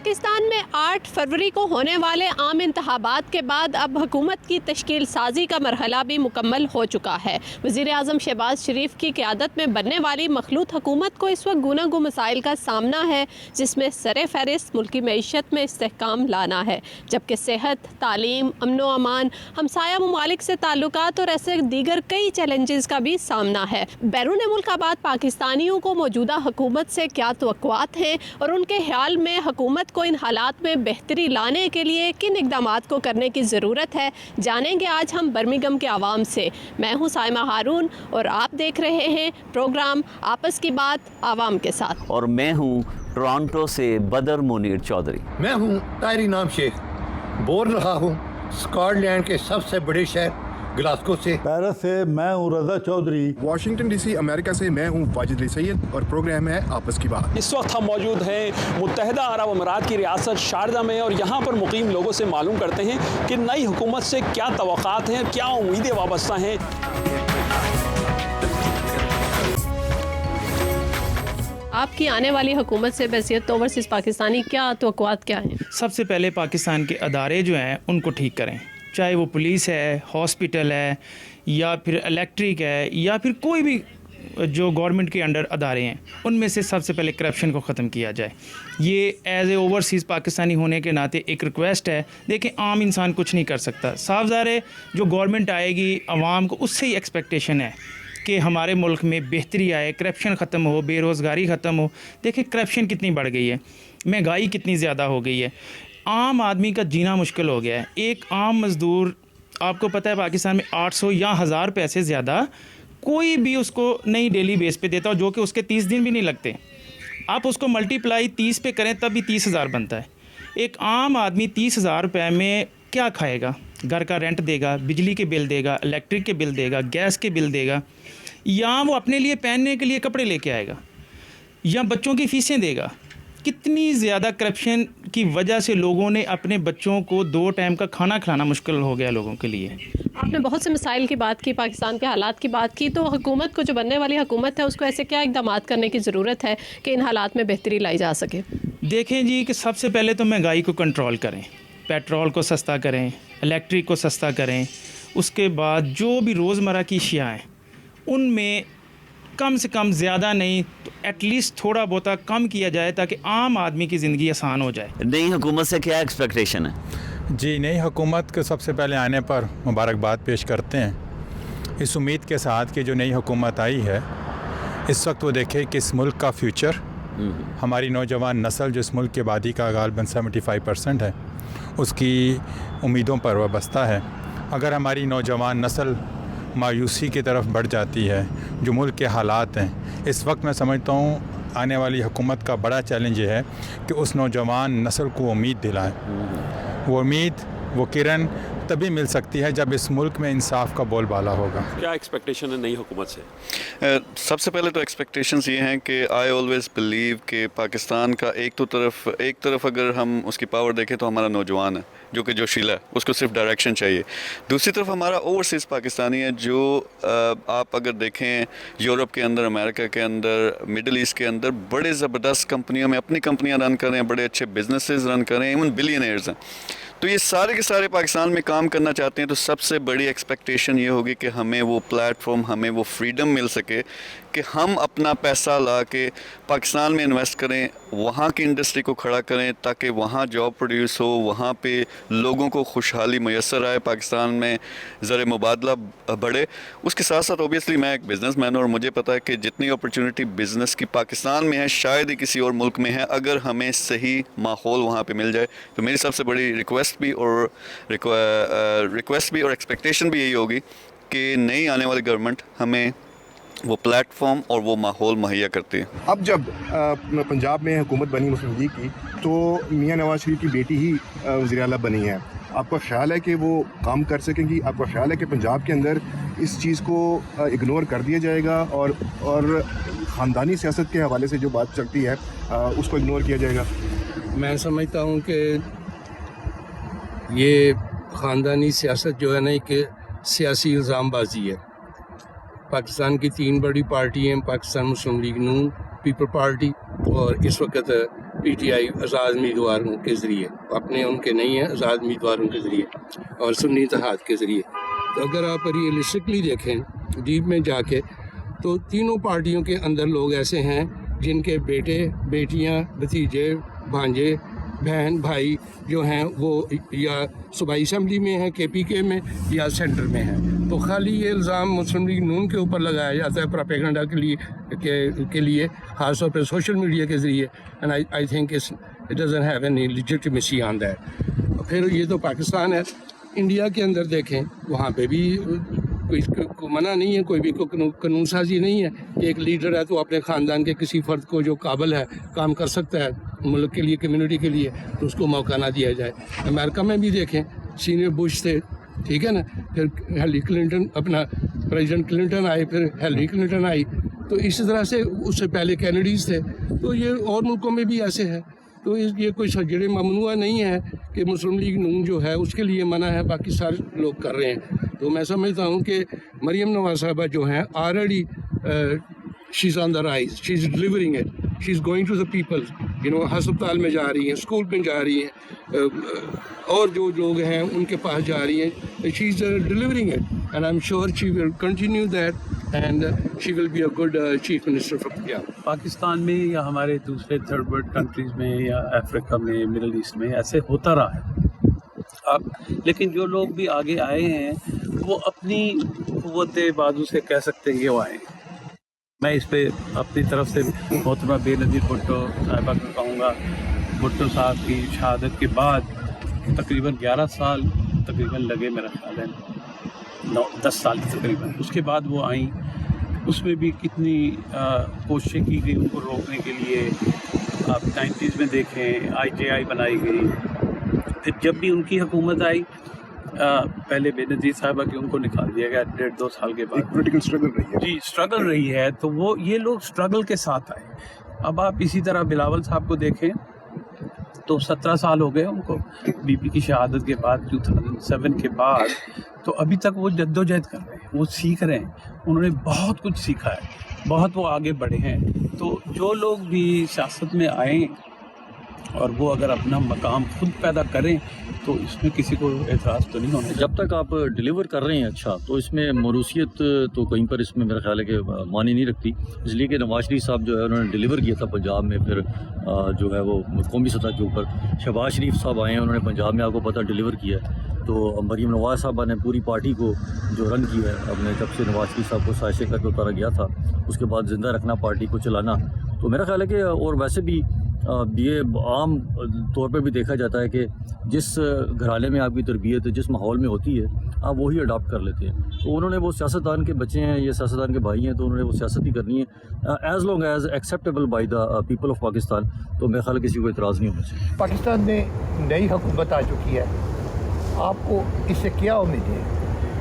پاکستان میں 8 فروری کو ہونے والے عام انتخابات کے بعد اب حکومت کی تشکیل سازی کا مرحلہ بھی مکمل ہو چکا ہے۔ وزیر اعظم شہباز شریف کی قیادت میں بننے والی مخلوط حکومت کو اس وقت گوناگوں مسائل کا سامنا ہے، جس میں سر فہرست ملکی معیشت میں استحکام لانا ہے، جبکہ صحت، تعلیم، امن و امان، ہمسایہ ممالک سے تعلقات اور ایسے دیگر کئی چیلنجز کا بھی سامنا ہے۔ بیرون ملک آباد پاکستانیوں کو موجودہ حکومت سے کیا توقعات ہیں اور ان کے خیال میں حکومت کو ان حالات میں بہتری لانے کے لیے کن اقدامات کو کرنے کی ضرورت ہے، جانیں گے آج ہم برمنگھم کے عوام سے۔ میں ہوں سائمہ ہارون اور آپ دیکھ رہے ہیں پروگرام آپس کی بات عوام کے ساتھ، اور میں ہوں ٹورانٹو سے بدر منیر چودھری۔ میں ہوں طاہر انعام شیخ، بول رہا ہوں اسکاٹ لینڈ کے سب سے بڑے شہر گلاسکو سے۔ پیرس سے میں ہوں رضا چودھری۔ واشنگٹن ڈی سی امریکہ سے میں ہوں واجد علی سید اور پروگرام ہے آپس کی بات۔ اس وقت ہم موجود ہیں متحدہ عرب امارات کی ریاست شارجہ میں، اور یہاں پر مقیم لوگوں سے معلوم کرتے ہیں کہ نئی حکومت سے کیا توقعات ہیں، کیا امیدیں وابستہ ہیں۔ آپ کی آنے والی حکومت سے بحیثیت اوورسیز پاکستانی کیا توقعات کیا ہیں؟ سب سے پہلے پاکستان کے ادارے جو ہیں ان کو ٹھیک کریں، چاہے وہ پولیس ہے، ہاسپٹل ہے، یا پھر الیکٹرک ہے، یا پھر کوئی بھی جو گورنمنٹ کے انڈر ادارے ہیں، ان میں سے سب سے پہلے کرپشن کو ختم کیا جائے۔ یہ ایز اے اوورسیز پاکستانی ہونے کے ناطے ایک ریکویسٹ ہے۔ دیکھیں، عام انسان کچھ نہیں کر سکتا، صاف ظاہر ہے جو گورنمنٹ آئے گی عوام کو اس سے ہی ایکسپیکٹیشن ہے کہ ہمارے ملک میں بہتری آئے، کرپشن ختم ہو، بے روزگاری ختم ہو۔ دیکھیں کرپشن کتنی بڑھ گئی ہے، مہنگائی کتنی زیادہ ہو گئی ہے، عام آدمی کا جینا مشکل ہو گیا ہے۔ ایک عام مزدور، آپ کو پتہ ہے پاکستان میں 800 یا 1000 پیسے زیادہ کوئی بھی اس کو نہیں ڈیلی بیس پہ دیتا، اور جو کہ اس کے 30 دن بھی نہیں لگتے۔ آپ اس کو ملٹی پلائی 30 پہ کریں تب بھی 30,000 بنتا ہے۔ ایک عام آدمی 30,000 روپے میں کیا کھائے گا؟ گھر کا رینٹ دے گا، بجلی کے بل دے گا، الیکٹرک کے بل دے گا، گیس کے بل دے گا، یا وہ اپنے لیے پہننے کے لیے کپڑے لے کے آئے گا، یا بچوں کی فیسیں دے گا۔ کتنی زیادہ کرپشن کی وجہ سے لوگوں نے اپنے بچوں کو 2 ٹائم کا کھانا کھلانا مشکل ہو گیا لوگوں کے لیے۔ آپ نے بہت سے مسائل کی بات کی، پاکستان کے حالات کی بات کی، تو حکومت کو، جو بننے والی حکومت ہے، اس کو ایسے کیا اقدامات کرنے کی ضرورت ہے کہ ان حالات میں بہتری لائی جا سکے؟ دیکھیں جی، کہ سب سے پہلے تو مہنگائی کو کنٹرول کریں، پیٹرول کو سستا کریں، الیکٹرک کو سستا کریں۔ اس کے بعد جو بھی روزمرہ کی اشیاء ہیں ان میں کم سے کم، زیادہ نہیں تو ایٹ لیسٹ تھوڑا بہت کم کیا جائے تاکہ عام آدمی کی زندگی آسان ہو جائے۔ نئی حکومت سے کیا ایکسپیکٹیشن ہے؟ جی، نئی حکومت کو سب سے پہلے آنے پر مبارکباد پیش کرتے ہیں، اس امید کے ساتھ کہ جو نئی حکومت آئی ہے اس وقت وہ دیکھے کہ اس ملک کا فیوچر، ہماری نوجوان نسل جو اس ملک کی آبادی کا غالباً 75% ہے، اس کی امیدوں پر وابستہ ہے۔ اگر ہماری نوجوان نسل مایوسی کی طرف بڑھ جاتی ہے، جو ملک کے حالات ہیں اس وقت، میں سمجھتا ہوں آنے والی حکومت کا بڑا چیلنج یہ ہے کہ اس نوجوان نسل کو امید دلائیں۔ وہ امید، وہ کرن تبھی مل سکتی ہے جب اس ملک میں انصاف کا بول بالا ہوگا۔ کیا ایکسپیکٹیشن ہے نئی حکومت سے؟ سب سے پہلے تو ایکسپیکٹیشنز یہ ہیں کہ آئی آلویز بلیو کہ پاکستان کا ایک طرف اگر ہم اس کی پاور دیکھیں تو ہمارا نوجوان ہے، جو کہ جوشیلا ہے، اس کو صرف ڈائریکشن چاہیے۔ دوسری طرف ہمارا اوورسیز پاکستانی ہے، جو آپ اگر دیکھیں یورپ کے اندر، امریکہ کے اندر، مڈل ایسٹ کے اندر بڑے زبردست کمپنیوں میں اپنی کمپنیاں رن کر رہے ہیں، بڑے اچھے بزنسز رن کر رہے ہیں، ایون بلینئرز ہیں۔ تو یہ سارے کے سارے پاکستان میں کام کرنا چاہتے ہیں، تو سب سے بڑی ایکسپیکٹیشن یہ ہوگی کہ ہمیں وہ پلیٹ فارم، ہمیں وہ فریڈم مل سکے کہ ہم اپنا پیسہ لا کے پاکستان میں انویسٹ کریں، وہاں کی انڈسٹری کو کھڑا کریں تاکہ وہاں جاب پروڈیوس ہو، وہاں پہ لوگوں کو خوشحالی میسر آئے، پاکستان میں زر مبادلہ بڑھے۔ اس کے ساتھ ساتھ اوبیسلی میں ایک بزنس مین ہوں، اور مجھے پتہ ہے کہ جتنی اپرچونٹی بزنس کی پاکستان میں ہے شاید ہی کسی اور ملک میں ہے، اگر ہمیں صحیح ماحول وہاں پہ مل جائے۔ تو میری سب سے بڑی ریکویسٹ بھی اور ایکسپیکٹیشن بھی یہی ہوگی کہ نئی آنے والی گورنمنٹ ہمیں وہ پلیٹ فارم اور وہ ماحول مہیا کرتی ہے۔ اب جب پنجاب میں حکومت بنی مسلم لیگ کی، تو میاں نواز شریف کی بیٹی ہی وزیر اعلیٰ بنی ہے۔ آپ کا خیال ہے کہ وہ کام کر سکیں گی؟ آپ کا خیال ہے کہ پنجاب کے اندر اس چیز کو اگنور کر دیا جائے گا اور خاندانی سیاست کے حوالے سے جو بات چلتی ہے اس کو اگنور کیا جائے گا؟ میں سمجھتا ہوں کہ یہ خاندانی سیاست جو ہے نا، ایک سیاسی الزام بازی ہے۔ پاکستان کی 3 بڑی پارٹی ہیں، پاکستان مسلم لیگ نون، پیپل پارٹی اور اس وقت پی ٹی آئی آزاد امیدواروں کے ذریعے، اپنے ان کے نہیں ہیں، آزاد امیدواروں کے ذریعے اور سنی اتحاد کے ذریعے. تو اگر آپ ریئلسٹکلی دیکھیں ڈیپ میں جا کے، تو تینوں پارٹیوں کے اندر لوگ ایسے ہیں جن کے بیٹے بیٹیاں بھتیجے بھانجے بہن بھائی جو ہیں وہ یا صوبائی اسمبلی میں ہیں کے پی کے میں یا سینٹر میں ہیں. تو خالی یہ الزام مسلم لیگ نون کے اوپر لگایا جاتا ہے پراپیگنڈا کے لیے خاص طور پہ سوشل میڈیا کے ذریعے. And I think it doesn't have any legitimacy on that. پھر یہ تو پاکستان ہے. انڈیا کے اندر دیکھیں وہاں پہ بھی کوئی منع نہیں ہے، کوئی بھی قانون سازی نہیں ہے کہ ایک لیڈر ہے تو اپنے خاندان کے کسی فرد کو جو قابل ہے کام کر سکتا ہے ملک کے لیے کمیونٹی کے لیے تو اس کو موقع نہ دیا جائے. امریکہ میں بھی دیکھیں سینئر بش تھے، ٹھیک ہے نا، پھر ہیلری کلنٹن اپنا پریزیڈنٹ کلنٹن آئے، پھر ہیلری کلنٹن آئی، تو اسی طرح سے اس سے پہلے کینیڈیز تھے. تو یہ اور ملکوں میں بھی ایسے ہے. تو یہ کوئی سرجری ممنوع نہیں ہے کہ مسلم لیگ نون جو ہے اس کے لیے منع ہے، باقی سارے لوگ کر رہے ہیں. تو میں سمجھتا ہوں کہ مریم نواز صاحبہ جو ہیں already she is on the rise, she is delivering it, she is going to the people, ہسپتال میں جا رہی ہیں، اسکول میں جا رہی ہیں، اور جو لوگ ہیں ان کے پاس جا رہی ہیں. She is delivering it and I am sure she will continue that and she will be a good chief minister for Punjab. Pakistan میں یا ہمارے دوسرے تھرڈ ورلڈ کنٹریز میں یا افریقہ میں مڈل ایسٹ میں ایسے ہوتا رہا ہے. لیکن جو لوگ بھی آگے آئے ہیں وہ اپنی قوت بازو سے کہہ سکتے ہیں کہ وہ آئے ہیں. میں اس پہ اپنی طرف سے محترمہ بے نظیر بھٹو صاحبہ کو کہوں گا. بھٹو صاحب کی شہادت کے بعد تقریباً 11 سال تقریباً لگے، میرا خیال ہے 10 سال تقریباً. اس کے بعد وہ آئیں، اس میں بھی کتنی کوششیں کی گئی ان کو روکنے کے لیے. آپ 90s میں دیکھیں IJI بنائی گئی. پھر جب بھی ان کی حکومت آئی پہلے بے نظیر صاحبہ کی ان کو نکال دیا گیا 1.5-2 سال کے بعد. پولیٹیکل اسٹرگل رہی ہے. جی اسٹرگل رہی ہے. تو وہ یہ لوگ اسٹرگل کے ساتھ آئے. اب آپ اسی طرح بلاول صاحب کو دیکھیں تو 17 سال ہو گئے ان کو بی پی کی شہادت کے بعد 2007 کے بعد. تو ابھی تک وہ جدوجہد کر رہے ہیں، وہ سیکھ رہے ہیں. انہوں نے بہت کچھ سیکھا ہے، بہت وہ آگے بڑھے ہیں. تو جو لوگ بھی سیاست میں آئیں اور وہ اگر اپنا مقام خود پیدا کریں تو اس میں کسی کو اعتراض تو نہیں ہونا. جب تک آپ ڈیلیور کر رہے ہیں اچھا، تو اس میں موروثیت تو کہیں پر اس میں میرا خیال ہے کہ معنی نہیں رکھتی. اس لیے کہ نواز شریف صاحب جو ہے انہوں نے ڈیلیور کیا تھا پنجاب میں، پھر جو ہے وہ قومی سطح کے اوپر شہباز شریف صاحب آئے ہیں، انہوں نے پنجاب میں آپ کو پتہ ڈیلیور کیا ہے. تو مریم نواز صاحبہ نے پوری پارٹی کو جو رن کیا ہے اپنے، جب سے نواز شریف صاحب کو سائشے کر کے اتارا گیا تھا اس کے بعد زندہ رکھنا پارٹی کو چلانا. تو میرا خیال ہے کہ اور ویسے بھی یہ عام طور پہ بھی دیکھا جاتا ہے کہ جس گھرانے میں آپ کی تربیت جس ماحول میں ہوتی ہے آپ وہی اڈاپٹ کر لیتے ہیں. تو انہوں نے وہ سیاستدان کے بچے ہیں یا سیاستدان کے بھائی ہیں تو انہوں نے وہ سیاست ہی کرنی ہے as long as acceptable by the people of Pakistan. تو میرا خیال ہے کسی کو اعتراض نہیں ہونا چاہیے. پاکستان میں نئی حکومت آ چکی ہے، آپ کو اس سے کیا امید ہے؟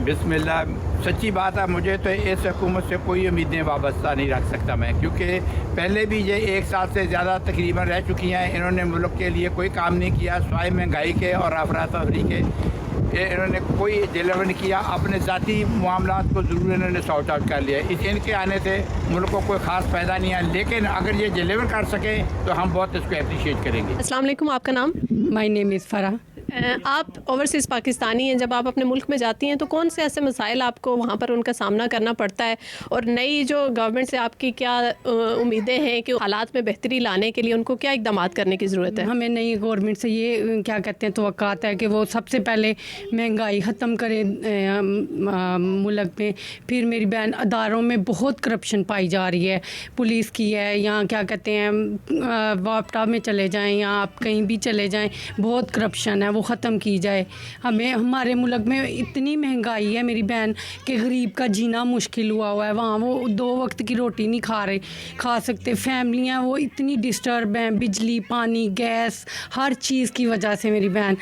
بسم اللہ، سچی بات ہے مجھے تو اس حکومت سے کوئی امیدیں وابستہ نہیں رکھ سکتا میں، کیونکہ پہلے بھی یہ 1 سال سے زیادہ تقریباً رہ چکی ہیں. انہوں نے ملک کے لیے کوئی کام نہیں کیا سوائے مہنگائی کے اور افراتفری کے. انہوں نے کوئی ڈیلیور نہیں کیا. اپنے ذاتی معاملات کو ضرور انہوں نے سارٹ آؤٹ کر لیا. ان کے آنے سے ملک کو کوئی خاص فائدہ نہیں ہے، لیکن اگر یہ ڈیلیور کر سکیں تو ہم بہت اس کو اپریشیٹ کریں گے. السلام علیکم، آپ کا نام؟ مائی نیم از فرح. آپ اوورسیز پاکستانی ہیں، جب آپ اپنے ملک میں جاتی ہیں تو کون سے ایسے مسائل آپ کو وہاں پر ان کا سامنا کرنا پڑتا ہے، اور نئی جو گورنمنٹ سے آپ کی کیا امیدیں ہیں کہ حالات میں بہتری لانے کے لیے ان کو کیا اقدامات کرنے کی ضرورت ہے؟ ہمیں نئی گورنمنٹ سے یہ کیا کہتے ہیں توقعات ہے کہ وہ سب سے پہلے مہنگائی ختم کریں ملک میں. پھر میری بہن اداروں میں بہت کرپشن پائی جا رہی ہے، پولیس کی ہے یا کیا کہتے ہیں واپٹا میں چلے جائیں یا آپ کہیں بھی چلے جائیں، بہت کرپشن ہے، وہ ختم کی جائے. ہمارے ملک میں اتنی مہنگائی ہے میری بہن کہ غریب کا جینا مشکل ہوا ہے. وہاں وہ 2 وقت کی روٹی نہیں کھا سکتے. فیملیاں وہ اتنی ڈسٹرب ہیں، بجلی پانی گیس ہر چیز کی وجہ سے میری بہن.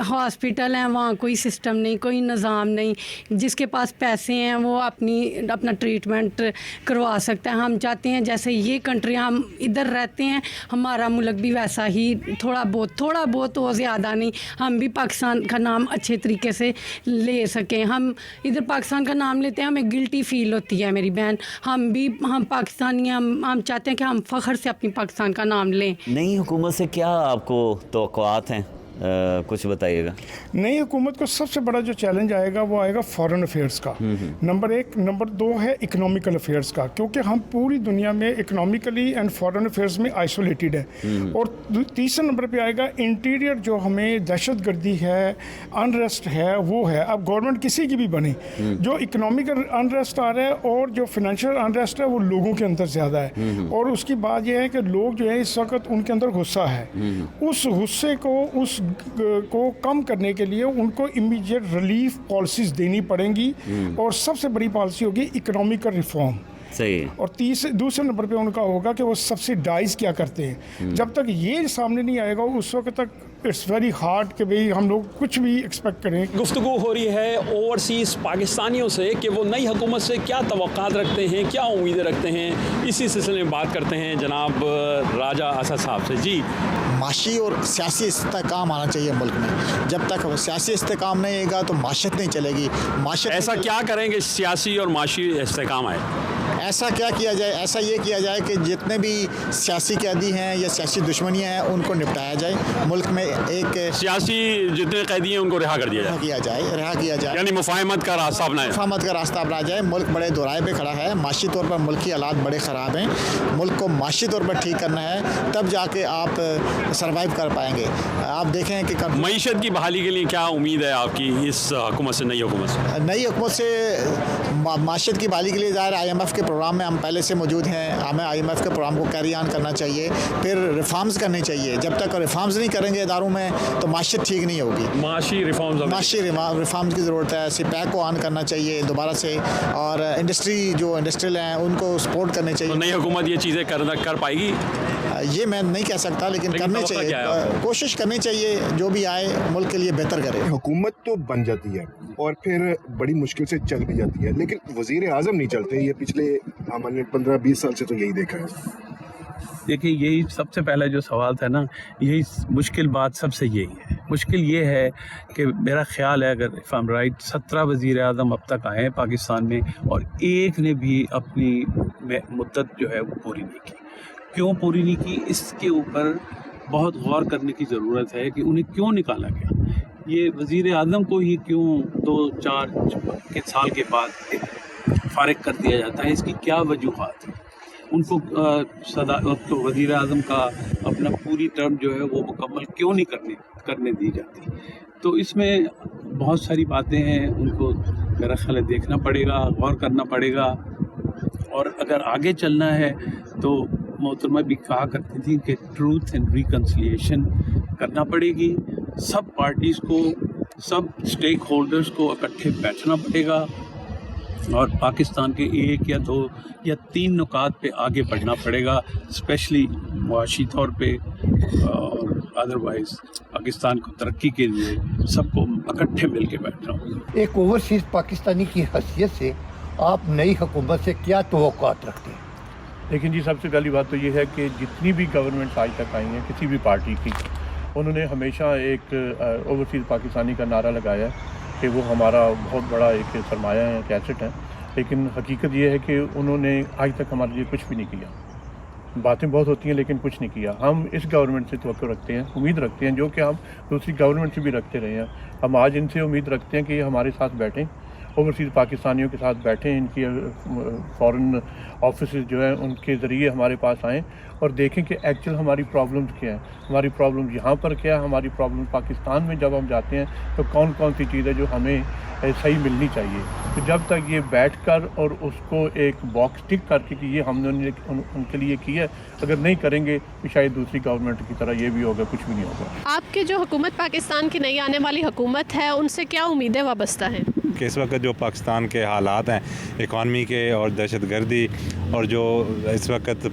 ہاسپٹل ہیں وہاں کوئی سسٹم نہیں، کوئی نظام نہیں. جس کے پاس پیسے ہیں وہ اپنا ٹریٹمنٹ کروا سکتا ہے. ہم چاہتے ہیں جیسے یہ کنٹری ہم ادھر رہتے ہیں ہمارا ملک بھی ویسا ہی تھوڑا بہت ہو، زیادہ نہیں हम भी पाकिस्तान का नाम अच्छे तरीके से ले सकें। हम इधर पाकिस्तान का नाम लेते हैं, हमें गिल्टी फील होती है मेरी बहन। हम पाकिस्तानी, हम चाहते हैं कि हम फ़ख्र से अपनी पाकिस्तान का नाम लें। नई हुकूमत से क्या आपको तवक्कुआत हैं, कुछ बताइएगा। नई हुकूमत को सबसे बड़ा जो चैलेंज आएगा वो आएगा फॉरेन अफेयर्स का, नंबर 1। नंबर 2 है इकोनॉमिकल अफेयर्स का, क्योंकि हम पूरी दुनिया में इकोनॉमिकली एंड फॉरेन अफेयर्स में आइसोलेटेड है। और तीसरे नंबर पे आएगा इंटीरियर, जो हमें दहशतगर्दी है, अनरेस्ट है, वो है। अब गवर्नमेंट किसी की भी बने, जो इकोनॉमिकल अनरेस्ट आ रहा है और जो फिनेंशियल अनरेस्ट है वो लोगों के अंदर ज़्यादा है। और उसकी बात यह है कि लोग जो है इस वक्त उनके अंदर गुस्सा है, उस गुस्से को कम करने के लिए उनको इमीडिएट रिलीफ पॉलिसीज देनी पड़ेंगी। और सबसे बड़ी पॉलिसी होगी इकोनॉमिकल रिफॉर्म। सही है। और दूसरे नंबर पे उनका होगा कि वो सब्सिडाइज क्या करते हैं। जब तक ये सामने नहीं आएगा उस वक्त तक इट्स वेरी हार्ड कि भाई हम लोग कुछ भी एक्सपेक्ट करें। गुफ्तगू हो रही है ओवरसीज़ पाकिस्तानियों से कि वो नई हुकूमत से क्या तवक्कात रखते हैं, क्या उम्मीदें रखते हैं। इसी सिलसिले में बात करते हैं जनाब राजा असद साहब से। जी, माशी और सियासी इस्तेकाम आना चाहिए मुल्क में। जब तक सियासी इस्तेकाम नहीं आएगा तो माशत नहीं चलेगी। ऐसा क्या करेंगे सियासी और माशी इस्तेकाम आए? ऐसा क्या किया जाए? ऐसा ये किया जाए कि जितने भी सियासी कैदी हैं या सियासी दुश्मनियाँ हैं उनको निपटाया जाए। मुल्क में एक सियासी जितने कैदी हैं उनको रिहा कर दिया जाए, यानी मुफाहमत का रास्ता अपनाया, मुफाहमत का रास्ता अपनाया जाए। मुल्क बड़े दोराए पे खड़ा है, माशी तौर पर मुल्क की हालात बड़े ख़राब हैं। मुल्क को माशी तौर पर ठीक करना है, तब जाके आप सर्वाइव कर पाएंगे। आप देखें कि मईशत की बहाली के लिए क्या उम्मीद है आपकी इस हुकूमत से, नई हुकूमत से? नई हुकूमत से माशत की बहाली के लिए ज़ाहिर IMF के प्रोग्राम में हम पहले से मौजूद हैं। हमें IMF के प्रोग्राम को कैरी ऑन करना चाहिए, फिर रिफॉर्म्स करने चाहिए। जब तक रिफॉर्म्स नहीं करेंगे इदारों में तो माशत ठीक नहीं होगी। माशी रिफॉर्म्स की ज़रूरत है। CPAC को ऑन करना चाहिए दोबारा से, और इंडस्ट्रियल हैं उनको सपोर्ट करने चाहिए। तो नई हुकूमत ये चीज़ें कर पाएगी? ये मैं नहीं कह सकता, लेकिन करने चाहिए, कोशिश करनी चाहिए, जो भी आए मुल्क के लिए बेहतर करे। हुकूमत तो बन जाती है और फिर बड़ी मुश्किल से चल भी जाती है, लेकिन वज़ीर आज़म नहीं चलते। ये पिछले हमने 15-20 साल से तो यही देखा है। देखिए, यही सबसे पहला जो सवाल था ना, यही मुश्किल बात सबसे यही है। मुश्किल ये है कि मेरा ख्याल है, अगर इफ़ आई एम राइट, 17 वज़ीर आज़म अब तक आए हैं पाकिस्तान में और एक ने भी अपनी मुद्दत जो है वो पूरी नहीं की। क्यों पूरी नहीं की, इसके ऊपर बहुत गौर करने की ज़रूरत है कि उन्हें क्यों निकाला गया। ये वज़ीर आज़म को ही क्यों 2-4 साल के बाद फारिग कर दिया जाता है, इसकी क्या वजूहात है? उनको तो वज़ीर आज़म का अपना पूरी टर्म जो है वो मुकम्मल क्यों नहीं करने दी जाती? तो इसमें बहुत सारी बातें हैं, उनको मेरा ख्याल है देखना पड़ेगा, गौर करना पड़ेगा। और अगर आगे चलना है तो मोहतरमा भी कहा करती थी कि ट्रूथ एंड रिकन्सिलिएशन करना पड़ेगी। सब पार्टीज़ को, सब स्टेक होल्डर्स को इकट्ठे बैठना पड़ेगा और पाकिस्तान के 1 या 2 या 3 नुकात पे आगे बढ़ना पड़ेगा, स्पेशली मुआशी तौर पे और अदरवाइज़ पाकिस्तान को तरक्की के लिए सबको इकट्ठे मिल के बैठना होगा। एक ओवरसीज़ पाकिस्तानी की हैसियत से आप नई हुकूमत से क्या तवक्कुआत रखते हैं? लेकिन जी, सबसे पहली बात तो ये है कि जितनी भी गवर्नमेंट आज तक आई हैं किसी भी पार्टी की, उन्होंने हमेशा एक ओवरसीज़ पाकिस्तानी का नारा लगाया कि वो हमारा बहुत बड़ा एक सरमाया है, एक एसेट है। लेकिन हकीकत ये है कि उन्होंने आज तक हमारे लिए कुछ भी नहीं किया। बातें बहुत होती हैं लेकिन कुछ नहीं किया। हम इस गवर्नमेंट से तवक्को रखते हैं, उम्मीद रखते हैं, जो कि हम दूसरी गवर्नमेंट से भी रखते रहे हैं। हम आज इनसे उम्मीद रखते हैं कि ये हमारे साथ बैठें, ओवरसीज़ पाकिस्तानियों के साथ बैठें, इनकी फ़ॉरेन ऑफिसेज जो हैं उनके ज़रिए हमारे पास आएँ और देखें कि एक्चुअल हमारी प्रॉब्लम्स क्या हैं, हमारी प्रॉब्लम्स यहाँ पर क्या है, हमारी प्रॉब्लम पाकिस्तान में जब हम जाते हैं तो कौन कौन सी चीज़ है जो हमें सही मिलनी चाहिए। तो जब तक ये बैठकर और उसको एक बॉक्स टिक करके कि ये हमने उनके लिए किया, अगर नहीं करेंगे तो शायद दूसरी गवर्नमेंट की तरह ये भी होगा, कुछ भी नहीं होगा। आपके जो हुकूमत पाकिस्तान की नई आने वाली हुकूमत है, उनसे क्या उम्मीदें वाबस्ता हैं? कि इस वक्त जो पाकिस्तान के हालात हैं इकॉनमी के और दहशतगर्दी और जो इस वक्त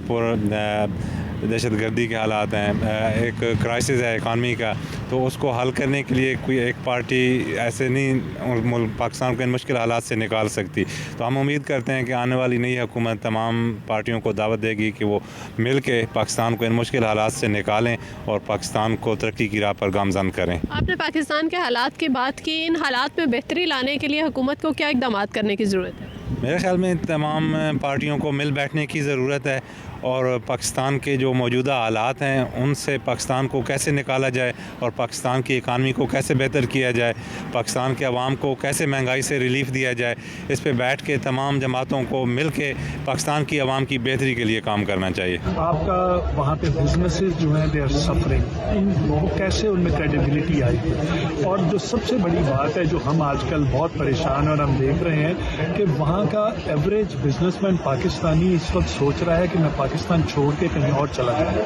دہشت گردی کے حالات ہیں, ایک کرائسس ہے اکانومی کا, تو اس کو حل کرنے کے لیے کوئی ایک پارٹی ایسے نہیں پاکستان کو ان مشکل حالات سے نکال سکتی. تو ہم امید کرتے ہیں کہ آنے والی نئی حکومت تمام پارٹیوں کو دعوت دے گی کہ وہ مل کے پاکستان کو ان مشکل حالات سے نکالیں اور پاکستان کو ترقی کی راہ پر گامزن کریں. آپ نے پاکستان کے حالات کی بات کی, ان حالات میں بہتری لانے کے لیے حکومت کو کیا اقدامات کرنے کی ضرورت ہے؟ میرے خیال میں تمام پارٹیوں کو مل بیٹھنے کی ضرورت ہے اور پاکستان کے جو موجودہ حالات ہیں ان سے پاکستان کو کیسے نکالا جائے اور پاکستان کی اکانومی کو کیسے بہتر کیا جائے, پاکستان کے عوام کو کیسے مہنگائی سے ریلیف دیا جائے, اس پہ بیٹھ کے تمام جماعتوں کو مل کے پاکستان کی عوام کی بہتری کے لیے کام کرنا چاہیے. آپ کا وہاں پہ بزنسز جو ہیں دے آر سفرنگ, وہ کیسے ان میں کریڈیبلٹی آئی ہے؟ اور جو سب سے بڑی بات ہے جو ہم آج کل بہت پریشان اور ہم دیکھ رہے ہیں کہ وہاں کا ایوریج بزنس مین پاکستانی اس وقت سوچ رہا ہے کہ میں پاکستان چھوڑ کے کہیں اور چلا جائے.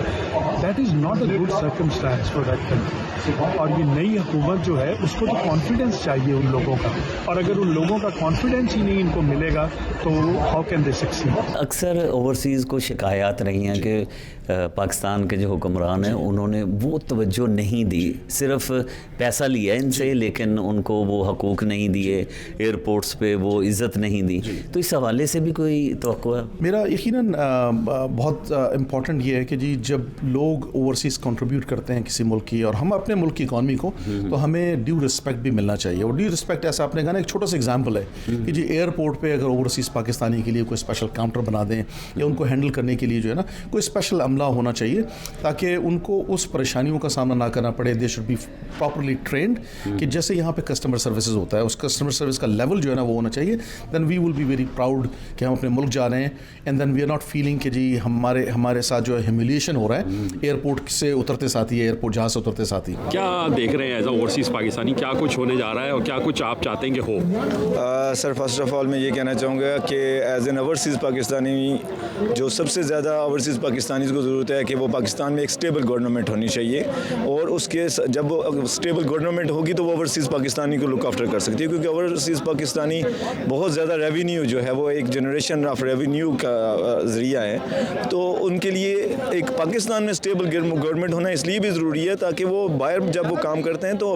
That is not a good circumstance for that country. اور یہ نئی حکومت جو ہے اس کو تو کانفیڈنس چاہیے ان لوگوں کا, اور اگر ان لوگوں کا کانفیڈنس ہی نہیں ان کو ملے گا تو ہاؤ کین دے سکسیڈ. اکثر اوورسیز کو شکایات رہی ہیں کہ پاکستان کے جو حکمران ہیں انہوں نے وہ توجہ نہیں دی, صرف پیسہ لیا ان سے لیکن ان کو وہ حقوق نہیں دیے, ایئرپورٹس پہ وہ عزت نہیں دی. تو اس حوالے سے بھی کوئی توقع ہے؟ میرا یقیناً بہت امپورٹنٹ یہ ہے کہ جی جب لوگ اوورسیز کنٹریبیوٹ کرتے ہیں کسی ملک کی اور ہم اپنے ملک کی اکانومی کو, تو ہمیں ڈیو رسپیکٹ بھی ملنا چاہیے. اور ڈیو رسپیکٹ ایسا آپ نے کہا نا, ایک چھوٹا سا ایگزامپل ہے کہ جی ایئرپورٹ پہ اگر اوورسیز پاکستانی کے لیے کوئی اسپیشل کاؤنٹر بنا دیں یا ان کو ہینڈل کرنے کے لیے جو ہے نا کوئی اسپیشل عملہ ہونا چاہیے تاکہ ان کو اس پریشانیوں کا سامنا نہ کرنا پڑے. They should be properly trained کہ جیسے یہاں پہ کسٹمر سروسز ہوتا ہے اس کسٹمر سروس کا لیول جو ہے نا وہ ہونا چاہیے. Then we will be very proud کہ ہم اپنے ملک جا رہے ہیں, and then we are not feeling کہ جی ہمارے ساتھ جو ہے ہیومیلیشن ہو رہا ہے ایئرپورٹ سے اترتے ساتھ ہی, ایئرپورٹ جہاز سے اترتے ساتھ ہی. کیا دیکھ رہے ہیں ایز اے اوورسیز پاکستانی, کیا کچھ ہونے جا رہا ہے اور کیا کچھ آپ چاہتے ہیں کہ ہو؟ سر فرسٹ آف آل میں یہ کہنا چاہوں گا کہ ایز این اوورسیز پاکستانی جو سب سے زیادہ اوورسیز پاکستانیز کو ضرورت ہے کہ وہ پاکستان میں ایک اسٹیبل گورنمنٹ ہونی چاہیے, اور اس کے جب وہ اسٹیبل گورنمنٹ ہوگی تو وہ اوورسیز پاکستانی کو لک آفٹر کر سکتی ہے, کیونکہ اوورسیز پاکستانی بہت زیادہ ریونیو جو ہے وہ ایک جنریشن آف ریونیو کا ذریعہ ہے. تو ان کے لیے ایک پاکستان میں اسٹیبل گورنمنٹ ہونا اس لیے بھی ضروری ہے تاکہ وہ باہر جب وہ کام کرتے ہیں تو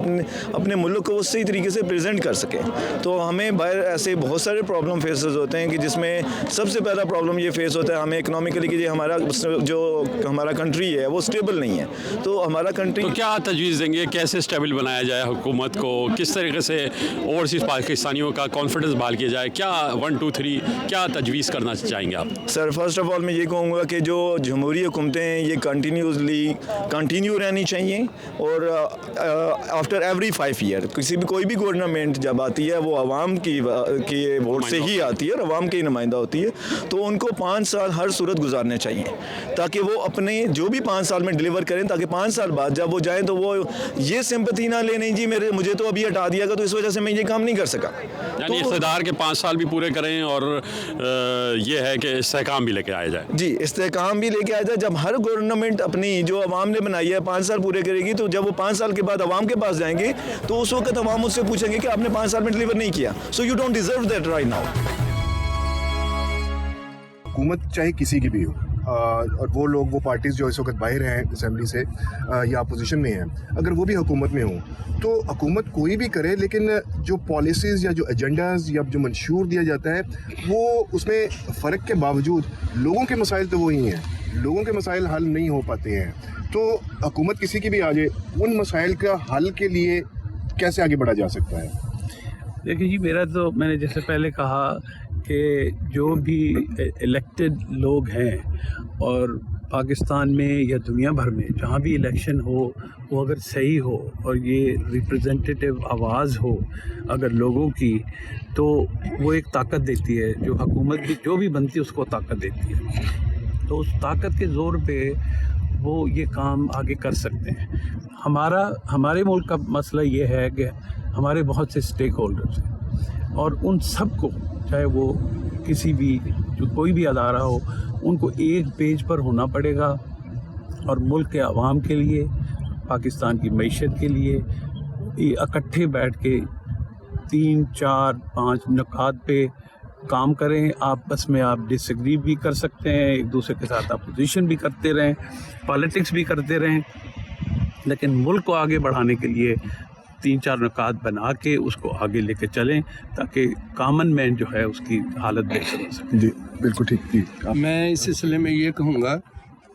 اپنے ملک کو صحیح طریقے سے پریزنٹ کر سکیں. تو ہمیں باہر ایسے بہت سارے پرابلم فیسز ہوتے ہیں کہ جس میں سب سے پہلا پرابلم یہ فیس ہوتا ہے ہمیں اکنامکلی کہ ہمارا کنٹری ہے وہ اسٹیبل نہیں ہے. تو ہمارا کنٹری, تو کیا تجویز دیں گے, کیسے اسٹیبل بنایا جائے حکومت کو, کس طریقے سے اوورسیز پاکستانیوں کا کانفیڈنس بحال کیا جائے, کیا 1 2 3 کیا تجویز کرنا چاہیں گے آپ؟ سر فرسٹ آف آل میں یہ کہوں گا کہ جو جمہوری حکومتیں ہیں یہ کنٹینیو رہنی چاہیے, اور آفٹر ایوری 5 ایئر کوئی بھی گورنمنٹ جب آتی ہے وہ عوام کی ووٹ سے ہی آتی ہے اور عوام کی نمائندہ ہوتی ہے, تو ان کو 5 سال ہر صورت گزارنے چاہیے تاکہ وہ اپنے جو بھی 5 سال میں ڈیلیور کریں, تاکہ 5 سال بعد جب وہ جائیں تو وہ یہ سمپتھی نہ لے, نہیں جی مجھے تو ابھی ہٹا دیا گا تو اس وجہ سے میں یہ کام نہیں کر سکا. یعنی اقتدار کے 5 سال بھی پورے کریں اور یہ ہے کہ استحکام بھی لے کے آیا جائے. جی استحکام بھی لے کے آیا جائے. جب ہر گورنمنٹ اپنی جو عوام نے بنائی ہے 5 سال پورے کرے گی, تو جب وہ 5 سال کے بعد عوام کے پاس جائیں گے تو اس وقت عوام مجھ سے پوچھیں گے کہ آپ نے 5 سال میں ڈیلیور نہیں کیا, so you don't deserve that right now. حکومت چاہے کسی کی بھی ہو, اور وہ لوگ وہ پارٹیز جو اس وقت باہر ہیں اسمبلی سے یا اپوزیشن میں ہیں, اگر وہ بھی حکومت میں ہوں تو حکومت کوئی بھی کرے, لیکن جو پالیسیز یا جو ایجنڈاز یا جو منشور دیا جاتا ہے وہ اس میں فرق کے باوجود لوگوں کے مسائل تو وہی ہیں, لوگوں کے مسائل حل نہیں ہو پاتے ہیں. تو حکومت کسی کی بھی آ جائے, ان مسائل کا حل کے لیے کیسے آگے بڑھا جا سکتا ہے؟ دیکھیں جی, میرا تو میں نے جیسے پہلے کہا کہ جو بھی الیکٹڈ لوگ ہیں اور پاکستان میں یا دنیا بھر میں جہاں بھی الیکشن ہو وہ اگر صحیح ہو اور یہ ریپرزنٹیٹیو آواز ہو اگر لوگوں کی, تو وہ ایک طاقت دیتی ہے. جو حکومت بھی جو بھی بنتی ہے اس کو طاقت دیتی ہے, تو اس طاقت کے زور پہ وہ یہ کام آگے کر سکتے ہیں. ہمارے ملک کا مسئلہ یہ ہے کہ ہمارے بہت سے اسٹیک ہولڈرز ہیں, اور ان سب کو چاہے وہ کسی بھی جو کوئی بھی ادارہ ہو ان کو ایک پیج پر ہونا پڑے گا, اور ملک کے عوام کے لیے, پاکستان کی معیشت کے لیے اکٹھے بیٹھ کے 3 4 5 نکات پہ काम करें, आपस में आप डिसएग्री भी कर सकते हैं, एक दूसरे के साथ अपोजिशन भी करते रहें, पॉलिटिक्स भी करते रहें, लेकिन मुल्क को आगे बढ़ाने के लिए 3-4 नुकात बना के उसको आगे लेके चलें ताकि कॉमन मैन जो है उसकी हालत बेहतर हो सके। जी बिल्कुल ठीक जी। मैं इस सिलसिले में ये कहूँगा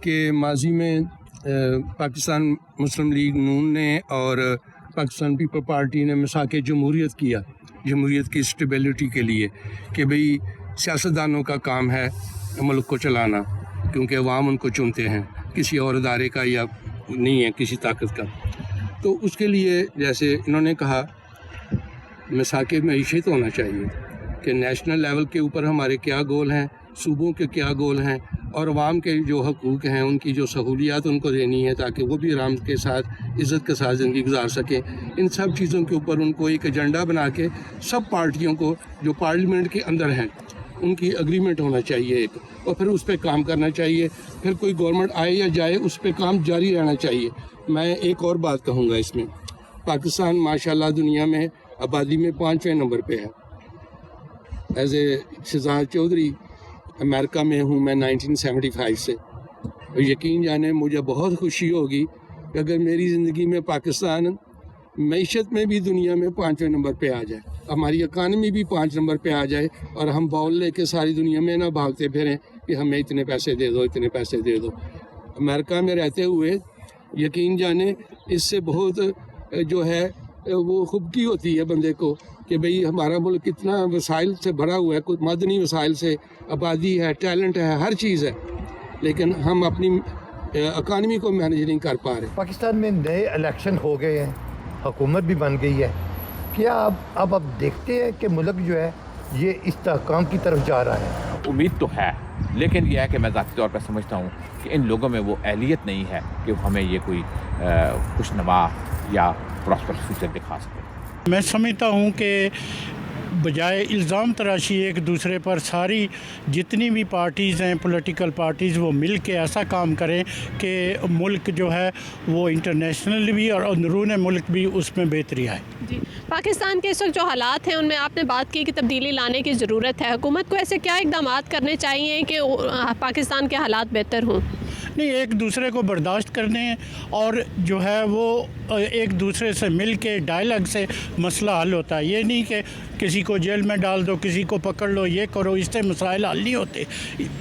कि माजी में पाकिस्तान मुस्लिम लीग नून ने और पाकिस्तान पीपल पार्टी ने मिसाक जमहूरियत किया, जमहूरियत की स्टेबिलिटी के लिए, कि भाई सियासतदानों का काम है मुल्क को चलाना, क्योंकि अवाम उनको चुनते हैं, किसी और इदारे का या नहीं है किसी ताकत का। तो उसके लिए जैसे इन्होंने कहा मिसाक मईशत होना चाहिए कि नेशनल लेवल के ऊपर हमारे क्या गोल हैं, सूबों के क्या गोल हैं, और अवाम के जो हकूक़ हैं उनकी जो सहूलियात उनको देनी है ताकि वो भी आराम के साथ इज़्ज़त के साथ ज़िंदगी गुजार सकें। इन सब चीज़ों के ऊपर उनको एक एजेंडा बना के सब पार्टियों को जो पार्लियामेंट के अंदर हैं उनकी एग्रीमेंट होना चाहिए एक, और फिर उस पर काम करना चाहिए। फिर कोई गवर्नमेंट आए या जाए उस पर काम जारी रहना चाहिए। मैं एक और बात कहूँगा इसमें, पाकिस्तान माशाल्लाह दुनिया में आबादी में 5वें नंबर पे है। As a Shahzad Chaudhry America में हूँ मैं 1975 से, और यकीन जाने मुझे बहुत खुशी होगी कि अगर मेरी ज़िंदगी में पाकिस्तान मईशत में भी दुनिया में 5वें नंबर पे आ जाए, हमारी इकानमी भी 5 नंबर पे आ जाए, और हम बाउल लेके सारी दुनिया में ना भागते फिरें कि हमें इतने पैसे दे दो, इतने पैसे दे दो। अमेरिका में रहते हुए यकीन जाने इससे बहुत जो है वो खुबकी होती है बंदे को कि भाई हमारा मुल्क कितना वसाइल से भरा हुआ है, कुछ मदनी वसाइल से, आबादी है, टैलेंट है, हर चीज़ है, लेकिन हम अपनी इकानमी को मैनेज नहीं कर पा रहे। पाकिस्तान में नए इलेक्शन हो गए हैं, हुकूमत भी बन गई है, क्या अब देखते हैं कि मुल्क जो है ये इस्तेहकाम की तरफ जा रहा है? उम्मीद तो है, लेकिन यह है कि मैं ज़ाती तौर पर समझता हूँ कि इन लोगों में वो अहलियत नहीं है कि हमें ये कोई खुशनुमा या प्रॉस्पर फ्यूचर दिखा सके। मैं समझता हूँ कि बजाय इल्ज़ाम तराशी एक दूसरे पर सारी जितनी भी पार्टीज़ हैं, पॉलिटिकल पार्टीज़, वो मिल के ऐसा काम करें कि मुल्क जो है वो इंटरनेशनल भी और अंदरून मुल्क भी उसमें बेहतरी आए। जी, पाकिस्तान के इस वक्त जो हालात हैं उनमें आपने बात की कि तब्दीली लाने की ज़रूरत है। हुकूमत को ऐसे क्या इक़दाम करने चाहिए कि पाकिस्तान के हालात बेहतर हों? नहीं, एक दूसरे को बर्दाश्त करने और जो है वो एक दूसरे से मिल के डायलॉग से मसला हल होता है। ये नहीं कि किसी को जेल में डाल दो, किसी को पकड़ लो, ये करो, इससे मसाइल हल नहीं होते।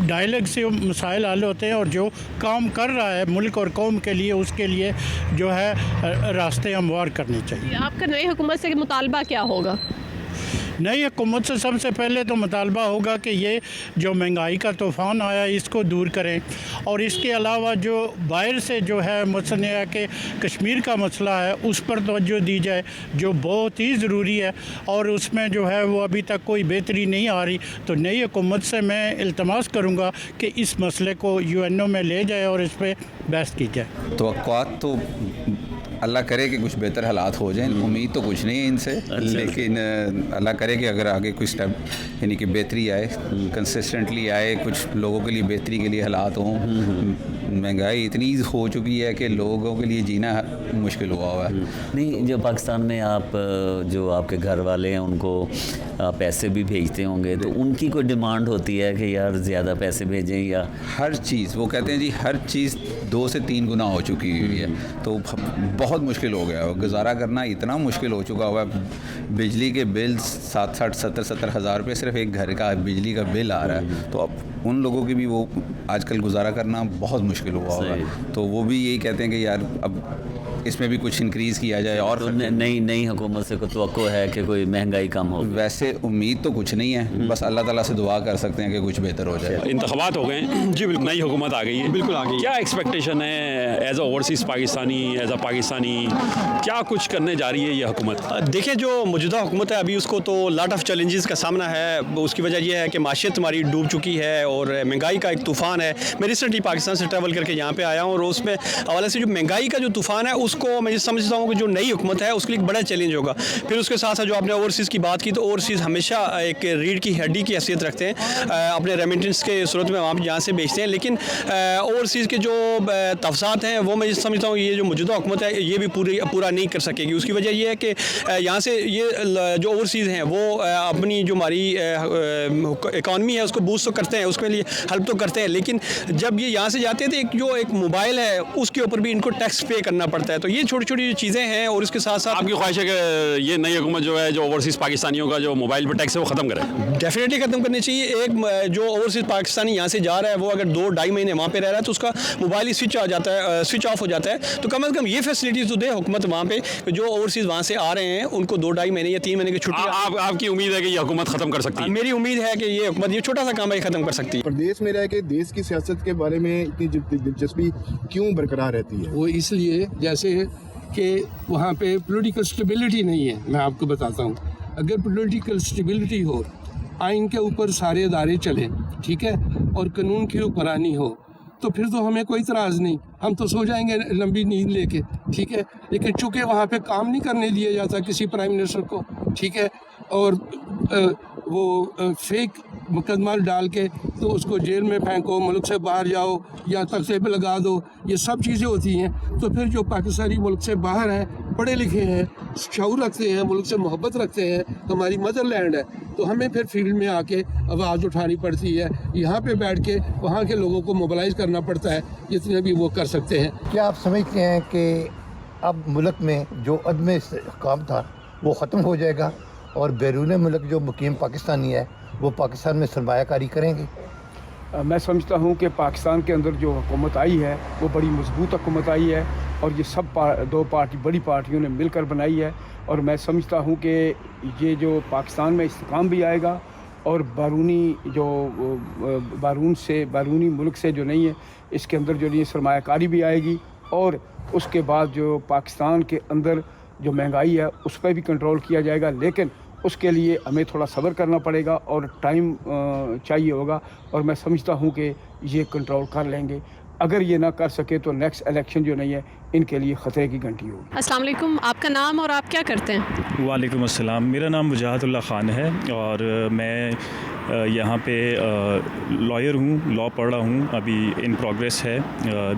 डायलॉग से मसाइल हल होते हैं, और जो काम कर रहा है मुल्क और कौम के लिए उसके लिए जो है रास्ते हमवार करने चाहिए। आपका नई हुकूमत से मुतालबा क्या होगा? नई हुकूमत से सबसे पहले तो मुतालबा होगा कि ये जो महंगाई का तूफ़ान आया इसको दूर करें, और इसके अलावा जो बाहर से जो है मसला है कि कश्मीर का मसला है उस पर तवज्जो दी जाए, जो बहुत ही ज़रूरी है, और उसमें जो है वो अभी तक कोई बेहतरी नहीं आ रही। तो नई हुकूमत से मैं इल्तमास करूँगा कि इस मसले को UNO में ले जाए और इस पर बहस की जाए। तवक्कुआत तो अल्लाह करे कि कुछ बेहतर हालात हो जाएं, उम्मीद तो कुछ नहीं है इनसे, लेकिन अल्लाह करे कि अगर आगे कुछ स्टेप यानी कि बेहतरी आए, कंसिस्टेंटली आए, कुछ लोगों के लिए बेहतरी के लिए हालात हों। महंगाई इतनी हो चुकी है कि लोगों के लिए जीना मुश्किल हुआ हुआ है। नहीं, जो पाकिस्तान में आप जो आपके घर वाले हैं उनको पैसे भी भेजते होंगे, तो उनकी कोई डिमांड होती है कि यार ज़्यादा पैसे भेजें? या हर चीज़ वो कहते हैं जी, हर चीज़ 2 से 3 गुना हो चुकी हुई है, तो बहुत मुश्किल हो गया है, गुजारा करना इतना मुश्किल हो चुका हुआ है। बिजली के बिल 60-70 हज़ार रुपये सिर्फ एक घर का बिजली का बिल आ रहा है, तो अब उन लोगों की भी वो आजकल गुजारा करना बहुत मुश्किल हुआ है। तो वो भी यही कहते हैं कि यार अब इसमें भी कुछ इंक्रीज़ किया जाए। और तो नई हुकूमत से तवक्को है कि कोई महंगाई कम हो? वैसे उम्मीद तो कुछ नहीं है, बस अल्लाह ताला से दुआ कर सकते हैं कि कुछ बेहतर हो जाए। इंतखाबात हो गए जी, बिल्कुल नई हुकूमत आ गई है, बिल्कुल आ गई। क्या एक्सपेक्टेशन है as a overseas Pakistani, as a Pakistani, क्या कुछ करने जा रही है ये हुकूमत? देखिए, जो मौजूदा हुकूमत है अभी उसको तो लॉट ऑफ चैलेंजेस का सामना है। उसकी वजह यह है कि माशियत हमारी डूब चुकी है और महंगाई का एक तूफ़ान है। मैं रिसेंटली पाकिस्तान से ट्रैवल करके यहाँ पे आया हूँ, और उसमें हवाले से जो महंगाई का जो तूफ़ान है اس کو میں سمجھتا ہوں کہ جو نئی حکومت ہے اس کے لیے ایک بڑا چیلنج ہوگا. پھر اس کے ساتھ ساتھ جو آپ نے اوورسیز کی بات کی تو اوورسیز ہمیشہ ایک ریڑھ کی ہڈی کی حیثیت رکھتے ہیں اپنے ریمیٹنس کے صورت میں وہاں جہاں سے بیچتے ہیں. لیکن اوورسیز کے جو تفصیلات ہیں وہ میں سمجھتا ہوں یہ جو موجودہ حکومت ہے یہ بھی پورا نہیں کر سکے گی. اس کی وجہ یہ ہے کہ یہاں سے یہ جو اوورسیز ہیں وہ اپنی جو ہماری اکانومی ہے اس کو بوسٹ تو کرتے ہیں, اس کے لیے ہیلپ تو کرتے ہیں, لیکن جب یہ یہاں سے جاتے ہیں تو ایک موبائل ہے اس کے اوپر بھی ان کو ٹیکس پے کرنا پڑتا ہے. تو یہ چھوٹی چھوٹی چیزیں ہیں. اور اس کے ساتھ ساتھ آپ کی خواہش ہے کہ یہ نئی حکومت جو ہے جو اوورسیز پاکستانیوں کا جو موبائل پہ ٹیکس ہے وہ ختم کرے؟ ڈیفینیٹلی ختم کرنی چاہیے. ایک جو اوورسیز پاکستانی یہاں سے جا رہا ہے وہ اگر 2-2.5 مہینے وہاں پہ رہ رہا ہے تو اس کا موبائل ہی سوئچ آف ہو جاتا ہے. تو کم از کم یہ فیسلٹیز تو دے حکومت وہاں پہ جو اوورسیز وہاں سے آ رہے ہیں ان کو 2-2.5 مہینے یا 3 مہینے کی چھٹی. آپ کی امید ہے کہ یہ حکومت ختم کر سکتی ہے؟ میری امید ہے کہ یہ حکومت یہ چھوٹا سا کام ہے ختم کر سکتی ہے. پردیش میں رہ کے دیش کی سیاست کے بارے میں اتنی دلچسپی کیوں برقرار رہتی ہے؟ وہ اس لیے جیسے کہ وہاں پہ پولیٹیکل سٹیبلٹی نہیں ہے. میں آپ کو بتاتا ہوں, اگر پولیٹیکل سٹیبلٹی ہو, آئین کے اوپر سارے ادارے چلیں, ٹھیک ہے, اور قانون کی حکمرانی ہو تو پھر تو ہمیں کوئی اعتراض نہیں, ہم تو سو جائیں گے لمبی نیند لے کے, ٹھیک ہے. لیکن چونکہ وہاں پہ کام نہیں کرنے دیا جاتا کسی پرائم منسٹر کو, ٹھیک ہے, اور وہ فیک مقدمہ ڈال کے تو اس کو جیل میں پھینکو, ملک سے باہر جاؤ یا تختے پہ لگا دو, یہ سب چیزیں ہوتی ہیں. تو پھر جو پاکستانی ملک سے باہر ہیں, پڑھے لکھے ہیں, شعور رکھتے ہیں, ملک سے محبت رکھتے ہیں, ہماری مدر لینڈ ہے, تو ہمیں پھر فیلڈ میں آ کے آواز اٹھانی پڑتی ہے. یہاں پہ بیٹھ کے وہاں کے لوگوں کو موبلائز کرنا پڑتا ہے جتنے بھی وہ کر سکتے ہیں. کیا آپ سمجھتے ہیں کہ اب ملک میں جو عدم استحکام تھا وہ ختم ہو جائے گا اور بیرون ملک جو مقیم پاکستانی ہے وہ پاکستان میں سرمایہ کاری کریں گے؟ میں سمجھتا ہوں کہ پاکستان کے اندر جو حکومت آئی ہے وہ بڑی مضبوط حکومت آئی ہے, اور یہ سب بڑی پارٹیوں نے مل کر بنائی ہے. اور میں سمجھتا ہوں کہ یہ جو پاکستان میں استحکام بھی آئے گا اور بیرونی ملک سے جو نہیں ہے اس کے اندر جو نہیں سرمایہ کاری بھی آئے گی. اور اس کے بعد جو پاکستان کے اندر جو مہنگائی ہے اس پہ بھی کنٹرول کیا جائے گا, لیکن اس کے لیے ہمیں تھوڑا صبر کرنا پڑے گا اور ٹائم چاہیے ہوگا. اور میں سمجھتا ہوں کہ یہ کنٹرول کر لیں گے. اگر یہ نہ کر سکے تو نیکسٹ الیکشن جو نہیں ہے ان کے لیے خطرے کی گھنٹی ہوگی. السلام علیکم, آپ کا نام اور آپ کیا کرتے ہیں؟ وعلیکم السلام, میرا نام وجاہت اللہ خان ہے اور میں یہاں پہ لائر ہوں, لاء پڑھ رہا ہوں, ابھی ان پروگریس ہے,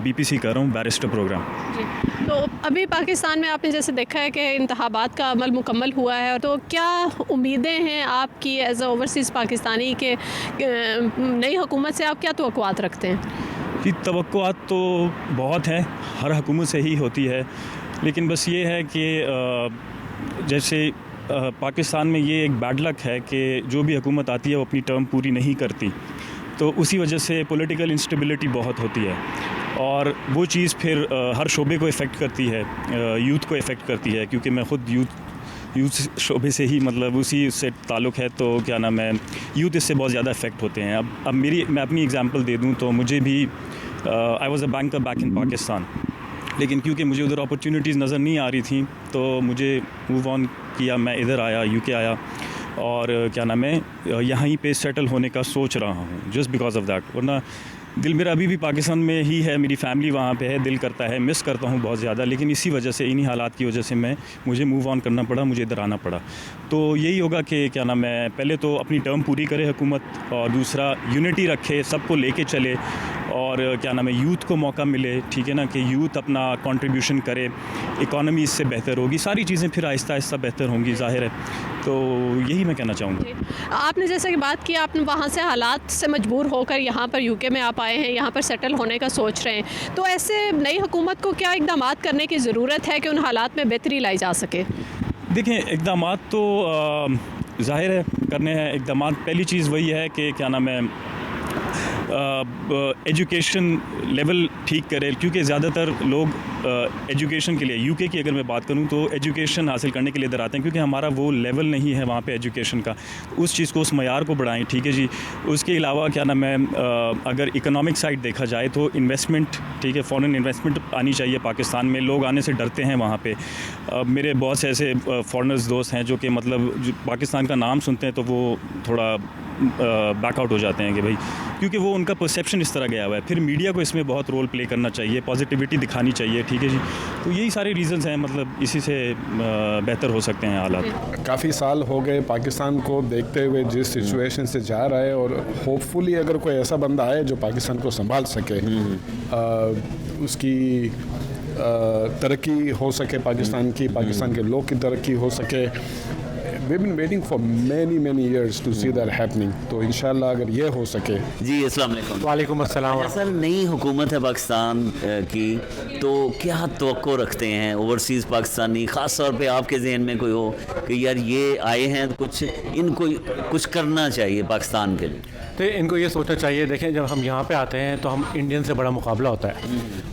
BPC کر رہا ہوں, بیرسٹر پروگرام. جی, تو ابھی پاکستان میں آپ نے جیسے دیکھا ہے کہ انتخابات کا عمل مکمل ہوا ہے, تو کیا امیدیں ہیں آپ کی ایز اے اوورسیز پاکستانی کہ نئی حکومت سے آپ کیا توقعات رکھتے ہیں؟ جی, توقعات تو بہت ہیں, ہر حکومت سے ہی ہوتی ہے, لیکن بس یہ ہے کہ جیسے پاکستان میں یہ ایک بیڈ لک ہے کہ جو بھی حکومت آتی ہے وہ اپنی ٹرم پوری نہیں کرتی, تو اسی وجہ سے پولیٹیکل انسٹیبلٹی بہت ہوتی ہے اور وہ چیز پھر ہر شعبے کو افیکٹ کرتی ہے, یوتھ کو افیکٹ کرتی ہے, کیونکہ میں خود یوتھ شعبے سے ہی مطلب اسی سے تعلق ہے, تو کیا نام ہے یوتھ اس سے بہت زیادہ افیکٹ ہوتے ہیں. اب میں اپنی اگزامپل دے دوں تو مجھے بھی I was a banker back in Pakistan, لیکن کیونکہ مجھے ادھر اپرچونیٹیز نظر نہیں آ رہی تھیں تو مجھے موو آن کیا, میں ادھر آیا, UK آیا, اور کیا نام ہے یہیں پہ سیٹل ہونے کا سوچ رہا ہوں جسٹ بیکاز آف دیٹ. ورنہ دل میرا ابھی بھی پاکستان میں ہی ہے, میری فیملی وہاں پہ ہے, دل کرتا ہے, مس کرتا ہوں بہت زیادہ, لیکن اسی وجہ سے انہی حالات کی وجہ سے مجھے موو آن کرنا پڑا, مجھے ادھر آنا پڑا. تو یہی ہوگا کہ کیا نام ہے پہلے تو اپنی ٹرم پوری کرے حکومت, اور دوسرا یونٹی رکھے, سب کو لے کے چلے, اور کیا نام ہے یوتھ کو موقع ملے, ٹھیک ہے نا, کہ یوتھ اپنا کنٹریبیوشن کرے, اکانومی اس سے بہتر ہوگی, ساری چیزیں پھر آہستہ آہستہ بہتر ہوں گی, ظاہر ہے. تو یہی میں کہنا چاہوں گا. آپ نے جیسے کہ بات کی, آپ نے وہاں سے حالات سے مجبور ہو کر یہاں پر UK میں آپ آئے ہیں, یہاں پر سیٹل ہونے کا سوچ رہے ہیں, تو ایسے نئی حکومت کو کیا اقدامات کرنے کی ضرورت ہے کہ ان حالات میں بہتری لائی جا سکے؟ دیکھیں, اقدامات تو ظاہر ہے کرنے ہیں اقدامات. پہلی چیز وہی ہے کہ کیا نام ہے ایجوکیشن لیول ٹھیک کرے, کیونکہ زیادہ تر لوگ ایجوکیشن کے لیے UK کی اگر میں بات کروں تو ایجوکیشن حاصل کرنے کے لیے ادھر آتے ہیں, کیونکہ ہمارا وہ لیول نہیں ہے وہاں پہ ایجوکیشن کا, اس چیز کو, اس معیار کو بڑھائیں, ٹھیک ہے جی. اس کے علاوہ کیا نام ہے اگر اکنامک سائڈ دیکھا جائے تو انویسٹمنٹ, ٹھیک ہے, فارن انویسٹمنٹ آنی چاہیے پاکستان میں. لوگ آنے سے ڈرتے ہیں وہاں پہ. میرے بہت سے ایسے فارنرز دوست ہیں جو کہ مطلب پاکستان کا نام سنتے ہیں تو وہ تھوڑا بیک آؤٹ ہو جاتے ہیں کہ بھائی, کیونکہ وہ ان کا پرسیپشن اس طرح گیا ہوا ہے. پھر میڈیا کو اس میں بہت رول پلے کرنا چاہیے, پازیٹیوٹی دکھانی چاہیے, ٹھیک ठीक है जी। तो यही सारे रीज़न्स हैं, मतलब इसी से बेहतर हो सकते हैं हालात। काफ़ी साल हो गए पाकिस्तान को देखते हुए जिस सिचुएशन से जा रहा है, और होपफुली अगर कोई ऐसा बंदा आए जो पाकिस्तान को संभाल सके, उसकी तरक्की हो सके पाकिस्तान के लोग की तरक्की हो सके। We've been waiting for many years to see that happening. तो इंशाल्लाह अगर ये हो सके। जी अस्सलाम वालेकुम। वालेकुम अस्सलाम। सर, नई हुकूमत है पाकिस्तान की, तो क्या तवक्को रखते हैं ओवरसीज़ पाकिस्तानी, ख़ास तौर पे आपके जहन में कोई हो कि यार ये आए हैं कुछ इनको कुछ करना चाहिए पाकिस्तान के लिए? तो इनको ये सोचना चाहिए, देखें जब हम यहाँ पे आते हैं तो हम इंडियन से बड़ा मुकाबला होता है,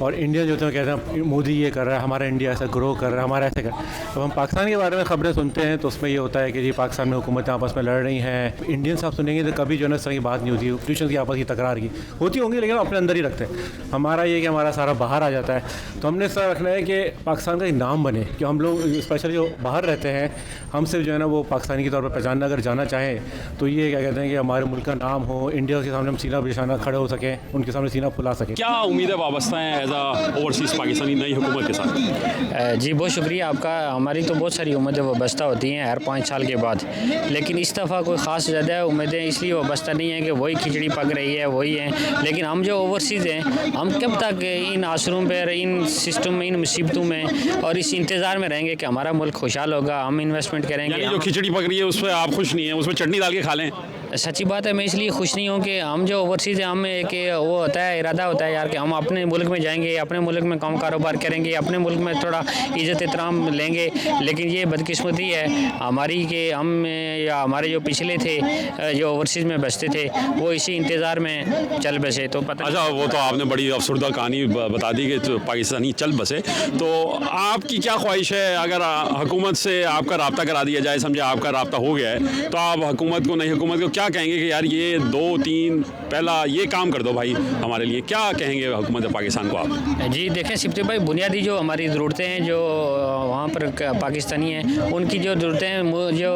और इंडियन जो होते हैं कहते हैं मोदी ये कर रहा है, हमारा इंडिया ऐसा ग्रो कर रहा है, हमारा ऐसे कर। तो हम पाकिस्तान के बारे में खबरें सुनते हैं तो उसमें ये होता है कि जी पाकिस्तान में हुकूमतें आपस में लड़ रही हैं। इंडियन से आप सुनेंगे तो कभी जो है ना इस तरह की बात नहीं होती, पॉलिटिशियन की आपस की तकरार की होती होंगी, लेकिन अपने अंदर ही रखते हैं। हमारा ये कि हमारा सारा बाहर आ जाता है, तो हमने इस तरह रखना है कि पाकिस्तान का एक नाम बने, कि हम लोग स्पेशली जो बाहर रहते हैं हम सिर्फ जो है ना वो पाकिस्तानी के तौर पर पहचानना अगर जाना चाहें तो ये क्या कहते हैं कि हमारे मुल्क का नाम हो, इंडिया के सामने हम सीना बिछाना खड़े हो सकें, उनके सामने सीना फुला सकें। क्या उम्मीदें वाबस्ता हैं एज आ ओवरसीज़ पाकिस्तानी नई हुकूमत के साथ? जी बहुत शुक्रिया आपका। हमारी तो बहुत सारी उम्मीदें वाबस्ता होती हैं हर 5 साल के बाद, लेकिन इस दफ़ा कोई ख़ास ज़्यादा उम्मीदें इसलिए वाबस्ता नहीं है कि वही खिचड़ी पक रही है वही है, लेकिन हम जो ओवरसीज़ हैं हम कब तक इन आसरों पर, इन सिस्टम में, इन मुसीबतों में और इस इंतज़ार में रहेंगे कि हमारा मुल्क खुशहाल होगा, हम इन्वेस्टमेंट करेंगे। जो खिचड़ी पक रही है उस पर आप खुश नहीं हैं, उसमें चटनी डाल के खा लें? सच्ची बात है, मैं इसलिए खुश नहीं हूँ कि हम जो ओवरसीज़ हैं हम एक वो होता है, इरादा होता है यार कि हम अपने मुल्क में जाएंगे, अपने मुल्क में काम कारोबार करेंगे, अपने मुल्क में थोड़ा इज़्ज़त एहतराम लेंगे, लेकिन ये बदकिस्मती है हमारी कि हम या हमारे जो पिछले थे जो ओवरसीज़ में बसते थे वो इसी इंतज़ार में चल बसे। तो पता अच्छा, वो तो आपने बड़ी अफसरदा कहानी बता दी कि तो पाकिस्तानी चल बसे, तो आपकी क्या ख्वाहिश है अगर हुकूमत से आपका रब्ता करा दिया जाए, समझे आपका रब्ता हो गया है, तो आप हुकूमत को, नई हुकूमत को क्या कहेंगे कि यार ये 2-3 पहला ये काम कर दो भाई हमारे लिए, क्या कहेंगे हुकूमत पाकिस्तान को आप? जी देखें सिफ्ती भाई, बुनियादी जो हमारी ज़रूरतें हैं जो वहाँ पर पाकिस्तानी हैं उनकी जो ज़रूरतें हैं, जो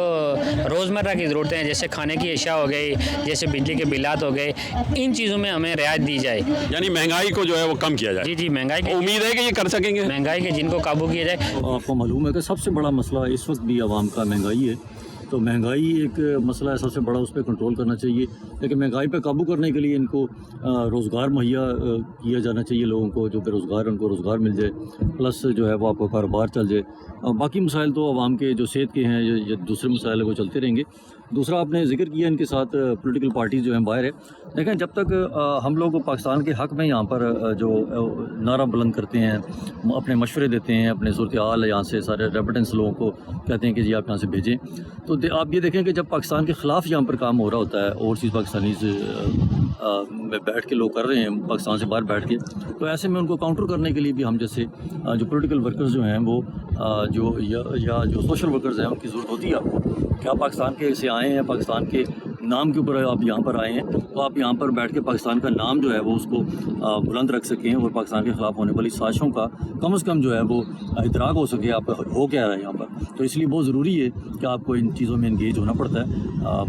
रोज़मर्रा की ज़रूरतें हैं, जैसे खाने की अशिया हो गई, जैसे बिजली के बिलात हो गए, इन चीज़ों में हमें रियायत दी जाए, यानी महंगाई को जो है वो कम किया जाए। जी महंगाई की उम्मीद है कि ये कर सकेंगे, महंगाई के जिनको काबू किया जाए। आपको मालूम है कि सबसे बड़ा मसला इस वक्त भी आवाम का महंगाई है, तो महंगाई एक मसला है सबसे बड़ा, उस पर कंट्रोल करना चाहिए, लेकिन महंगाई पे काबू करने के लिए इनको रोज़गार मुहैया किया जाना चाहिए, लोगों को जो बेरोज़गार हैं उनको रोज़गार मिल जाए, प्लस जो है वो आपका कारोबार चल जाए। बाकी मसाइल तो आवाम के जो सेहत के हैं या दूसरे मसाइल है वो चलते रहेंगे। दूसरा आपने जिक्र किया इनके साथ पॉलिटिकल पार्टीज जो हैं बाहर है, देखें जब तक हम लोग पाकिस्तान के हक़ में यहाँ पर जो नारा बुलंद करते हैं, अपने मशवरे देते हैं, अपने सूरत हाल यहाँ से सारे रेमिटेंस लोगों को कहते हैं कि जी आप यहाँ से भेजें, तो आप ये देखें कि जब पाकिस्तान के ख़िलाफ़ यहाँ पर काम हो रहा होता है, ओवरसीज़ पाकिस्तानीज़ में बैठ के लोग कर रहे हैं पाकिस्तान से बाहर बैठ के, तो ऐसे में उनको काउंटर करने के लिए भी हम जैसे जो पॉलिटिकल वर्कर्स जो हैं वो जो या जो सोशल वर्कर्स हैं उनकी ज़रूरत होती है आपको। क्या पाकिस्तान के से आए हैं, पाकिस्तान के नाम के ऊपर आप यहाँ पर आए हैं, तो आप यहाँ पर बैठ के पाकिस्तान का नाम जो है वो उसको बुलंद रख सकें और पाकिस्तान के ख़िलाफ़ होने वाली साजिशों का कम से कम जो है वो इदराक हो सके आप हो क्या रहा है यहाँ पर। तो इसलिए बहुत ज़रूरी है कि आपको इन चीज़ों में इंगेज होना पड़ता है।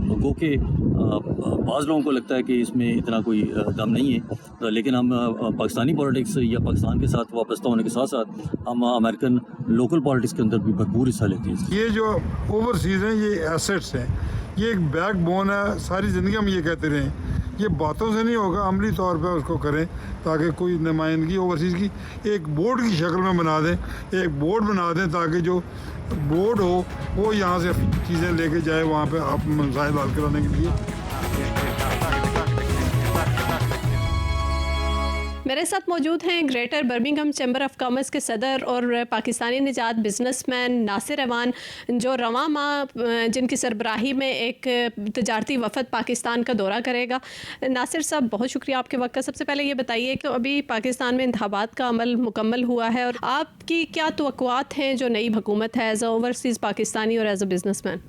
लोगों के बाज़ लोगों को लगता है कि इसमें इतना कोई दम नहीं है, लेकिन हम पाकिस्तानी पॉलिटिक्स या पाकिस्तान के साथ वाबस्ता होने के साथ साथ हम अमेरिकन लोकल पॉलिटिक्स के अंदर भी भरपूर हिस्सा लेते हैं। ये जो ओवरसीज़ हैं ये एसेट्स हैं, ये एक बैक बोन है, सारी ज़िंदगी हम ये कहते रहें, ये बातों से नहीं होगा, अमली तौर पे उसको करें ताकि कोई नुमाइंदगी ओवरसीज़ की एक बोर्ड की शक्ल में बना दें, एक बोर्ड बना दें ताकि जो बोर्ड हो वो यहाँ से चीज़ें लेके जाए वहाँ पे आप मसाइल हल कराने के लिए। मेरे साथ मौजूद हैं greater Birmingham chamber of commerce के सदर और पाकिस्तानी निजात बिजनेसमैन नासिर अवान, जो रवां माह जिनकी सरबराही में एक तजारती वफद पाकिस्तान का दौरा करेगा। नासिर साहब बहुत शुक्रिया आपके वक्त का। सबसे पहले ये बताइए कि अभी पाकिस्तान में इंतखाबात का अमल मुकम्मल हुआ है और आपकी क्या तवक्कुआत हैं जो नई हुकूमत है एज अ ओवरसीज़ पाकिस्तानी और एज अ बिजनेसमैन?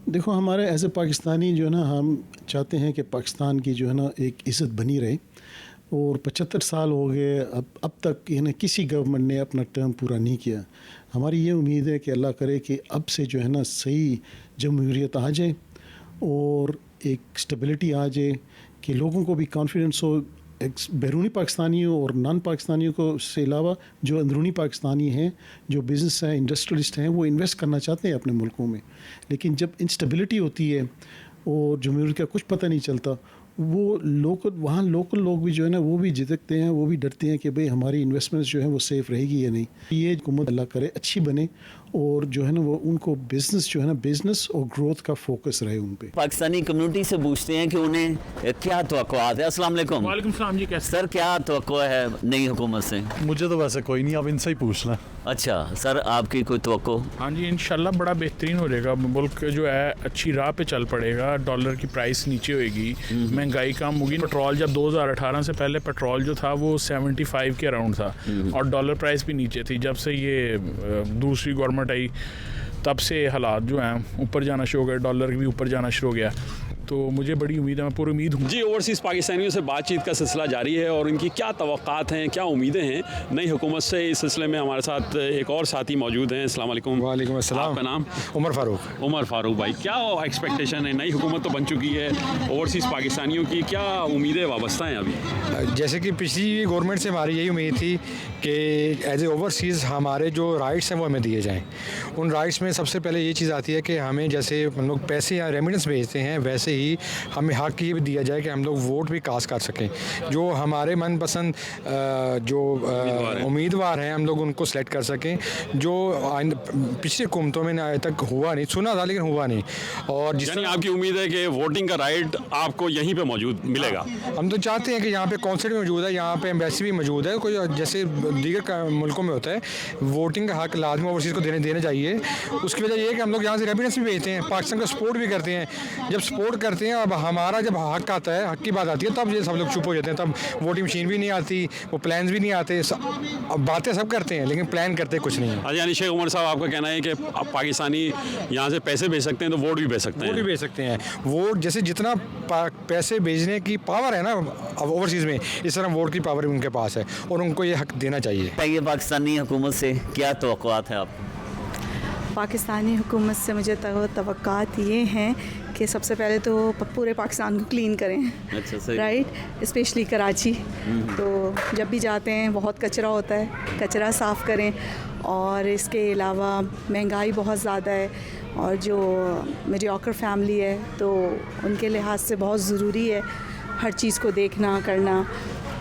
देखो, हमारे एज ए पाकिस्तानी जो है ना, हम चाहते हैं कि पाकिस्तान की जो है ना एक इज़्ज़त बनी रहे, और 75 साल हो गए अब तक यानी किसी गवर्नमेंट ने अपना टर्म पूरा नहीं किया। हमारी ये उम्मीद है कि अल्लाह करे कि अब से जो है ना सही जमहूरियत आ जाए और एक स्टेबिलिटी आ जाए, कि लोगों को भी कॉन्फिडेंस हो बैरूनी पाकिस्तानियों और नॉन पाकिस्तानियों को से अलावा जो अंदरूनी पाकिस्तानी हैं, जो बिज़नेस हैं, इंडस्ट्रियलिस्ट हैं, वो इन्वेस्ट करना चाहते हैं अपने मुल्कों में, लेकिन जब इंस्टेबिलिटी होती है और जमहूरियत का कुछ पता नहीं चलता, वो लोकल लोग भी जो है ना वो भी झिझकते हैं, वो भी डरते हैं कि भाई हमारी इन्वेस्टमेंट्स जो है वो सेफ़ रहेगी या नहीं। ये हुकूमत अल्लाह करे अच्छी बने और जो है ना वो उनको बिज़नेस जो है ना बिज़नेस और ग्रोथ का फोकस रहे उन पे। पाकिस्तानी कम्युनिटी से पूछते हैं कि उन्हें क्या तवक्कुआत है। अस्सलाम वालेकुम। वालेकुम सलाम जी, कैसे सर क्या तवक्कुआ है नई हुकूमत से? मुझे तो वैसे कोई नहीं, आप इनसे ही पूछना। अच्छा सर, आपकी कोई तवक्को? हाँ जी, इंशाल्लाह बड़ा बेहतरीन हो जाएगा मुल्क, जो है अच्छी राह पे चल पड़ेगा, डॉलर की प्राइस नीचे होएगी, महंगाई कम होगी। पेट्रोल जब 2018 से पहले पेट्रोल जो था वो 75 के अराउंड था और डॉलर प्राइस भी नीचे थी। जब से ये दूसरी गवर्नमेंट आई तब से हालात जो हैं ऊपर जाना शुरू हो गए, डॉलर भी ऊपर जाना शुरू हो गया। तो मुझे बड़ी उम्मीद है, मैं पूरी उम्मीद हूँ। जी, ओवरसीज़ पाकिस्तानियों से बातचीत का सिलसिला जारी है और इनकी क्या तवक्कात हैं, क्या उम्मीदें हैं नई हुकूमत से। इस सिलसिले में हमारे साथ एक और साथी मौजूद हैं। अस्सलाम वालेकुम। वालेकुम अस्सलाम। आपका नाम? उमर फारूक। उमर फारूक भाई, क्या एक्सपेक्टेशन है? नई हुकूमत तो बन चुकी है, ओवरसीज़ पाकिस्तानियों की क्या उम्मीदें वाबस्ता हैं अभी? जैसे कि पिछली गवर्नमेंट से हमारी यही उम्मीद थी कि एज ए ओवरसीज़ हमारे जो राइट्स हैं वो हमें दिए जाएँ। उन राइट्स में सबसे पहले ये चीज़ आती है कि हमें जैसे हम लोग पैसे या रेमिटेंस भेजते हैं, वैसे ही हमें हक ये भी दिया जाए कि हम लोग वोट भी कास्ट कर सकें। जो हमारे मनपसंद जो उम्मीदवार हैं हम लोग उनको सेलेक्ट कर सकें, जो पिछले हुकूमतों में आज तक हुआ नहीं, सुना था लेकिन हुआ नहीं। और जिस आपकी उम्मीद है कि वोटिंग का राइट आपको यहीं पे मौजूद मिलेगा? हम तो चाहते हैं कि यहाँ पे कौंसिल भी मौजूद है, यहाँ पे एम्बेसी भी मौजूद है। कोई जैसे दीगर मुल्कों में होता है, वोटिंग का हक लाजमी ओवरसीज़ को देना चाहिए। उसकी वजह ये है कि हम लोग यहाँ से रेमिटेंस भी भेजते हैं, पाकिस्तान का सपोर्ट भी करते हैं। जब सपोर्ट करते हैं, अब हमारा जब हक आता है, हक की बात आती है, तब ये सब लोग चुप हो जाते हैं। तब वोटिंग मशीन भी नहीं आती, वो प्लान्स भी नहीं आते। अब बातें सब करते हैं लेकिन प्लान करते कुछ नहीं है। यानी शेख उमर साहब, आपका कहना है कि पाकिस्तानी यहाँ से पैसे भेज सकते हैं तो वोट भी भेज सकते हैं? वोट भी भेज सकते हैं। वोट जैसे जितना पैसे भेजने की पावर है ना अब ओवरसीज़ में, इस तरह वोट की पावर भी उनके पास है और उनको ये हक देना चाहिए। ये पाकिस्तानी हुकूमत से क्या तवक्कुआत है आपको? पाकिस्तानी हुकूमत से मुझे तवक्कात ये हैं कि सबसे पहले तो पूरे पाकिस्तान को क्लीन करें। अच्छा, सही। Right, specially Karachi. तो जब भी जाते हैं बहुत कचरा होता है, कचरा साफ़ करें। और इसके अलावा महंगाई बहुत ज़्यादा है और जो मीडियोकर फैमिली है तो उनके लिहाज से बहुत ज़रूरी है हर चीज़ को देखना करना।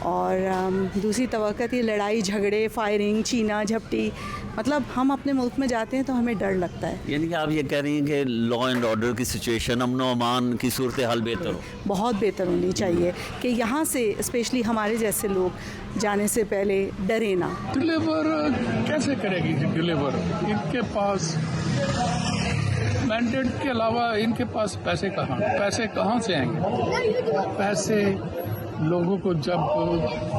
और दूसरी तवक्कुआत ये लड़ाई झगड़े, फायरिंग, छीना झपटी, मतलब हम अपने मुल्क में जाते हैं तो हमें डर लगता है। यानी कि आप ये कह रही हैं कि लॉ एंड ऑर्डर की सिचुएशन, अमन व अमान की सूरत हाल बेहतर हो? बहुत बेहतर होनी चाहिए कि यहाँ से स्पेशली हमारे जैसे लोग जाने से पहले डरे ना। डिलीवर कैसे करेगी डिलीवर? इनके पास मैंडेट के अलावा इनके पास पैसे कहाँ से आएंगे? पैसे लोगों को जब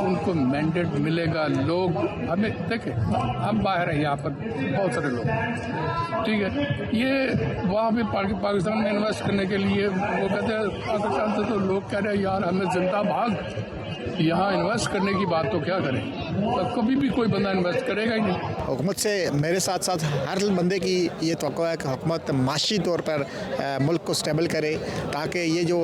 उनको मैंडेट मिलेगा, लोग हमें देखें, हम बाहर हैं यहाँ पर बहुत सारे लोग, ठीक है, ये वहाँ भी पाकिस्तान में इन्वेस्ट करने के लिए वो कहते हैं पाकिस्तान से, तो लोग कह रहे हैं यार हमें जिंदा भाग, यहाँ इन्वेस्ट करने की बात तो क्या करें, तो कभी भी कोई बंदा इन्वेस्ट करेगा ही नहीं। हुकूमत से मेरे साथ साथ हर बंदे की ये तवक्को है कि हुकूमत माशी तौर पर मुल्क को स्टेबल करे, ताकि ये जो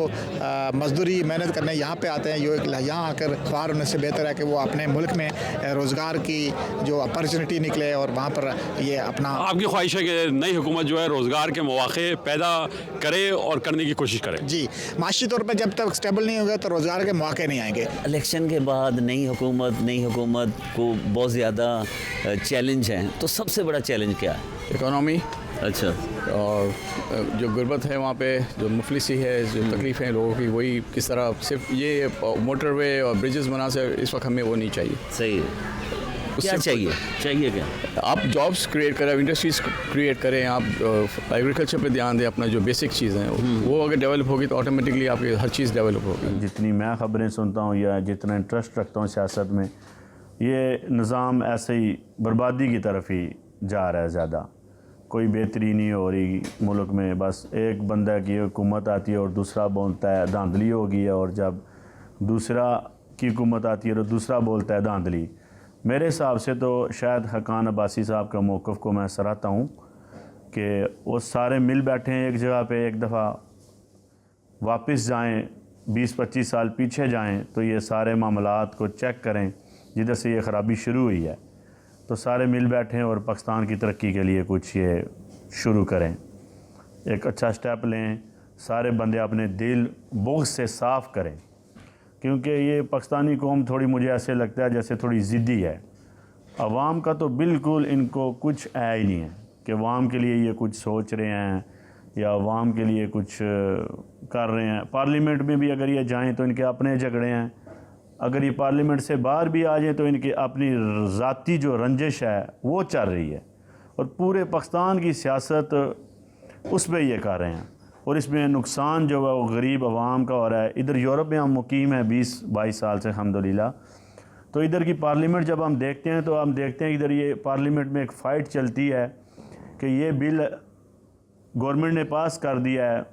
मजदूरी मेहनत करने यहाँ पे आते हैं, यहाँ आकर बाहर होने से बेहतर है कि वो अपने मुल्क में रोज़गार की जो अपॉर्चुनिटी निकले और वहाँ पर ये अपना। आपकी ख्वाहिश है कि नई हुकूमत जो है रोज़गार के मौक़े पैदा करे और करने की कोशिश करे? जी, माशी तौर पर जब तक स्टेबल नहीं होगा तो रोज़गार के मौके नहीं आएंगे। इलेक्शन के बाद नई हुकूमत को बहुत ज़्यादा चैलेंज हैं, तो सबसे बड़ा चैलेंज क्या है? इकोनॉमी। अच्छा। और जो गुर्बत है वहाँ पे, जो मुफलिसी है, जो तकलीफ़ें हैं लोगों की, वही किस तरह सिर्फ ये मोटरवे और ब्रिजेस बना से इस वक्त हमें वो नहीं चाहिए। सही है। क्या चाहिए क्या? आप जॉब्स क्रिएट करें, इंडस्ट्रीज़ क्रिएट करें, आप एग्रीकल्चर पे ध्यान दें, अपना जो बेसिक चीज़ हैं वो अगर डेवलप होगी तो ऑटोमेटिकली आपकी हर चीज़ डेवलप होगी। जितनी मैं ख़बरें सुनता हूँ या जितना इंटरेस्ट रखता हूँ सियासत में, ये निज़ाम ऐसे ही बर्बादी की तरफ ही जा रहा है ज़्यादा। कोई बेहतरी नहीं हो रही मुल्क में, बस एक बंदा की हुकूमत आती है और दूसरा बोलता है धांधली होगी है, और जब दूसरा की हुकूमत आती है तो दूसरा बोलता है धांधली। मेरे हिसाब से तो शायद हकान अब्बासी साहब का मौक़िफ़ को मैं सराहता हूँ कि वो सारे मिल बैठे हैं एक जगह पे, एक दफ़ा वापस जाएं 20-25 साल पीछे जाएं तो ये सारे मामलात को चेक करें जिधर से ये ख़राबी शुरू हुई है, तो सारे मिल बैठें और पाकिस्तान की तरक्की के लिए कुछ ये शुरू करें, एक अच्छा स्टेप लें, सारे बंदे अपने दिल बुग़्ज़ से साफ़ करें, क्योंकि ये पाकिस्तानी कौम थोड़ी मुझे ऐसे लगता है जैसे थोड़ी ज़िद्दी है। अवाम का तो बिल्कुल इनको कुछ है ही नहीं है कि अवाम के लिए ये कुछ सोच रहे हैं या अवाम के लिए कुछ कर रहे हैं। पार्लियामेंट में भी अगर ये जाएं तो इनके अपने झगड़े हैं, अगर ये पार्लियामेंट से बाहर भी आ जाएं तो इनकी अपनी ज़ाती जो रंजिश है वो चल रही है, और पूरे पाकिस्तान की सियासत उस पर ये कर रहे हैं, और इसमें नुकसान जो है वो गरीब अवाम का हो रहा है। इधर यूरोप में हम मुकीम हैं 20-22 साल से अल्हम्दुलिल्लाह, तो इधर की पार्लियामेंट जब हम देखते हैं तो हम देखते हैं इधर ये पार्लियामेंट में एक फ़ाइट चलती है कि ये बिल गवर्नमेंट ने पास कर दिया है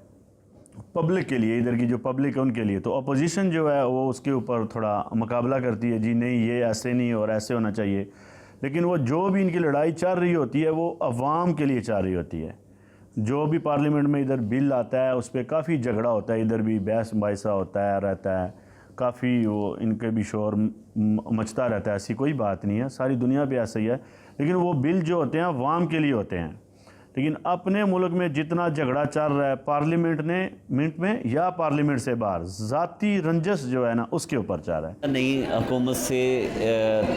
पब्लिक के लिए, इधर की जो पब्लिक है उनके लिए, तो अपोजिशन जो है वो उसके ऊपर थोड़ा मुकाबला करती है, जी नहीं ये ऐसे नहीं और ऐसे होना चाहिए। लेकिन वो जो भी इनकी लड़ाई चल रही होती है वो अवाम के लिए चल रही होती है। जो भी पार्लियामेंट में इधर बिल आता है उस पर काफ़ी झगड़ा होता है, इधर भी बहस मुबाहिसा होता है रहता है, काफ़ी वो इनके भी शोर मचता रहता है, ऐसी कोई बात नहीं है, सारी दुनिया पे ऐसा ही है। लेकिन वो बिल जो होते हैं अवाम के लिए होते हैं। लेकिन अपने मुल्क में जितना झगड़ा चल रहा है पार्लियामेंट में या पार्लियामेंट से बाहर, ज़ाती रंजस जो है ना उसके ऊपर चल रहा है। नई हुकूमत से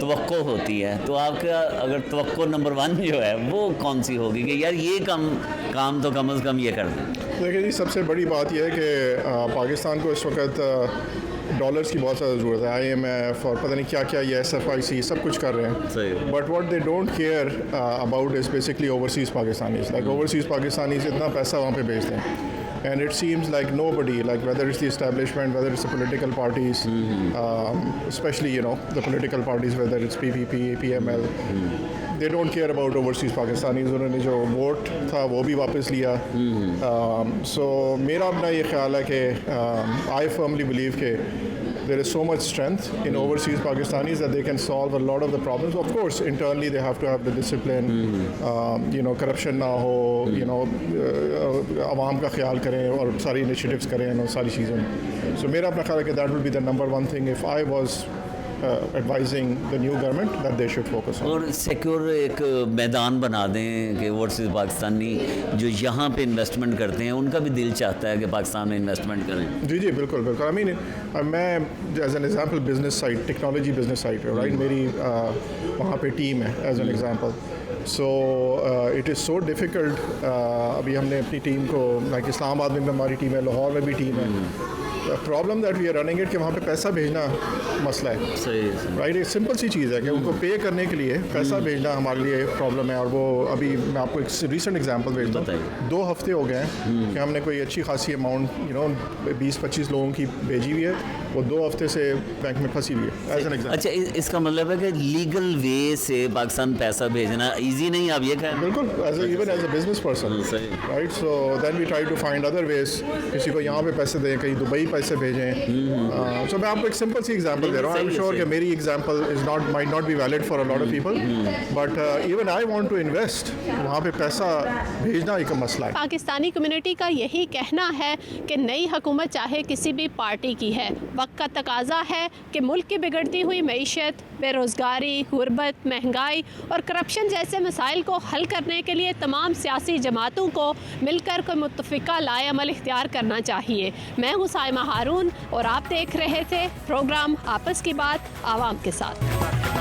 तवक्को होती है, तो आपका अगर तवक्को नंबर 1 जो है वो कौन सी होगी कि यार ये काम तो कम से कम ये कर दें? देखिए जी, सबसे बड़ी बात यह है कि पाकिस्तान को इस वक्त डॉलर्स की बहुत ज़्यादा ज़रूरत है। IMF और पता नहीं क्या क्या ये SFIC सब कुछ कर रहे हैं, but what they don't care about is basically overseas Pakistanis. Like overseas Pakistanis इतना पैसा वहाँ पे भेजते हैं, and it seems like nobody, like whether it's the establishment, whether it's the political parties, especially the political parties, whether it's PPP, PML, they don't care about overseas Pakistanis. उन्होंने जो vote था वो भी वापस लिया। So मेरा अपना ये ख्याल है कि I firmly believe कि there is so much strength in overseas Pakistanis that they can solve a lot of the problems. Of course, internally they have to have the discipline, corruption ना हो, आवाम का ख्याल करें और सारी initiatives करें और सारी चीज़ें। So मेरा अपना ख्याल है कि that will be the number one thing if I was advising the new government that they should focus on. और सिक्योर एक मैदान बना दें कि ओवरसीज़ पाकिस्तानी जो यहाँ पे इन्वेस्टमेंट करते हैं उनका भी दिल चाहता है कि पाकिस्तान में इन्वेस्टमेंट करें। जी बिल्कुल बिल्कुल। I mean, मैं as an example business side, technology business side पे, राइट, मेरी वहाँ पे टीम है as an example. So it is so difficult. अभी हमने अपनी टीम को, लाइक इस्लामाबाद में भी हमारी टीम है, लाहौर में भी टीम है। Problem that we are running it कि वहाँ पे पैसा भेजना मसला है। सही राइट, एक सिंपल सी चीज़ है कि उनको पे करने के लिए पैसा भेजना हमारे लिए प्रॉब्लम है। और वो अभी मैं आपको एक रीसेंट एग्जांपल भेजता हूँ। 2 हफ्ते हो गए हैं कि हमने कोई अच्छी खासी अमाउंट 20-25 लोगों की भेजी हुई है, वो 2 हफ्ते से बैंक में फंसी हुई है एज एन एग्जांपल। अच्छा, इसका मतलब है कि लीगल वे से पाकिस्तान पैसा भेजना ईजी नहीं, आप ये कहें? बिल्कुल, even as a business person, right. So then we try to find other ways, किसी को यहाँ पे पैसे दें, कहीं दुबई पैसे भेजें। सो मैं आपको एक सिंपल सी एग्जांपल दे रहा हूँ। आई एम श्योर कि मेरी example might not be valid for a lot of people, but even I want to invest, वहाँ पे पैसा भेजना एक मसला है। पाकिस्तानी कम्युनिटी का यही कहना है कि नई हुकूमत चाहे किसी भी पार्टी की है, वक्त का तकाजा है कि मुल्क की बिगड़ती हुई मईशत, बेरोज़गारी, गुर्बत, महंगाई और करप्शन जैसे मसाइल को हल करने के लिए तमाम सियासी जमातों को मिलकर कोई मुत्तफ़िका लाए अमल इख्तियार करना चाहिए। मैं हूँ साइमा हारून और आप देख रहे थे प्रोग्राम आपस की बात आवाम के साथ।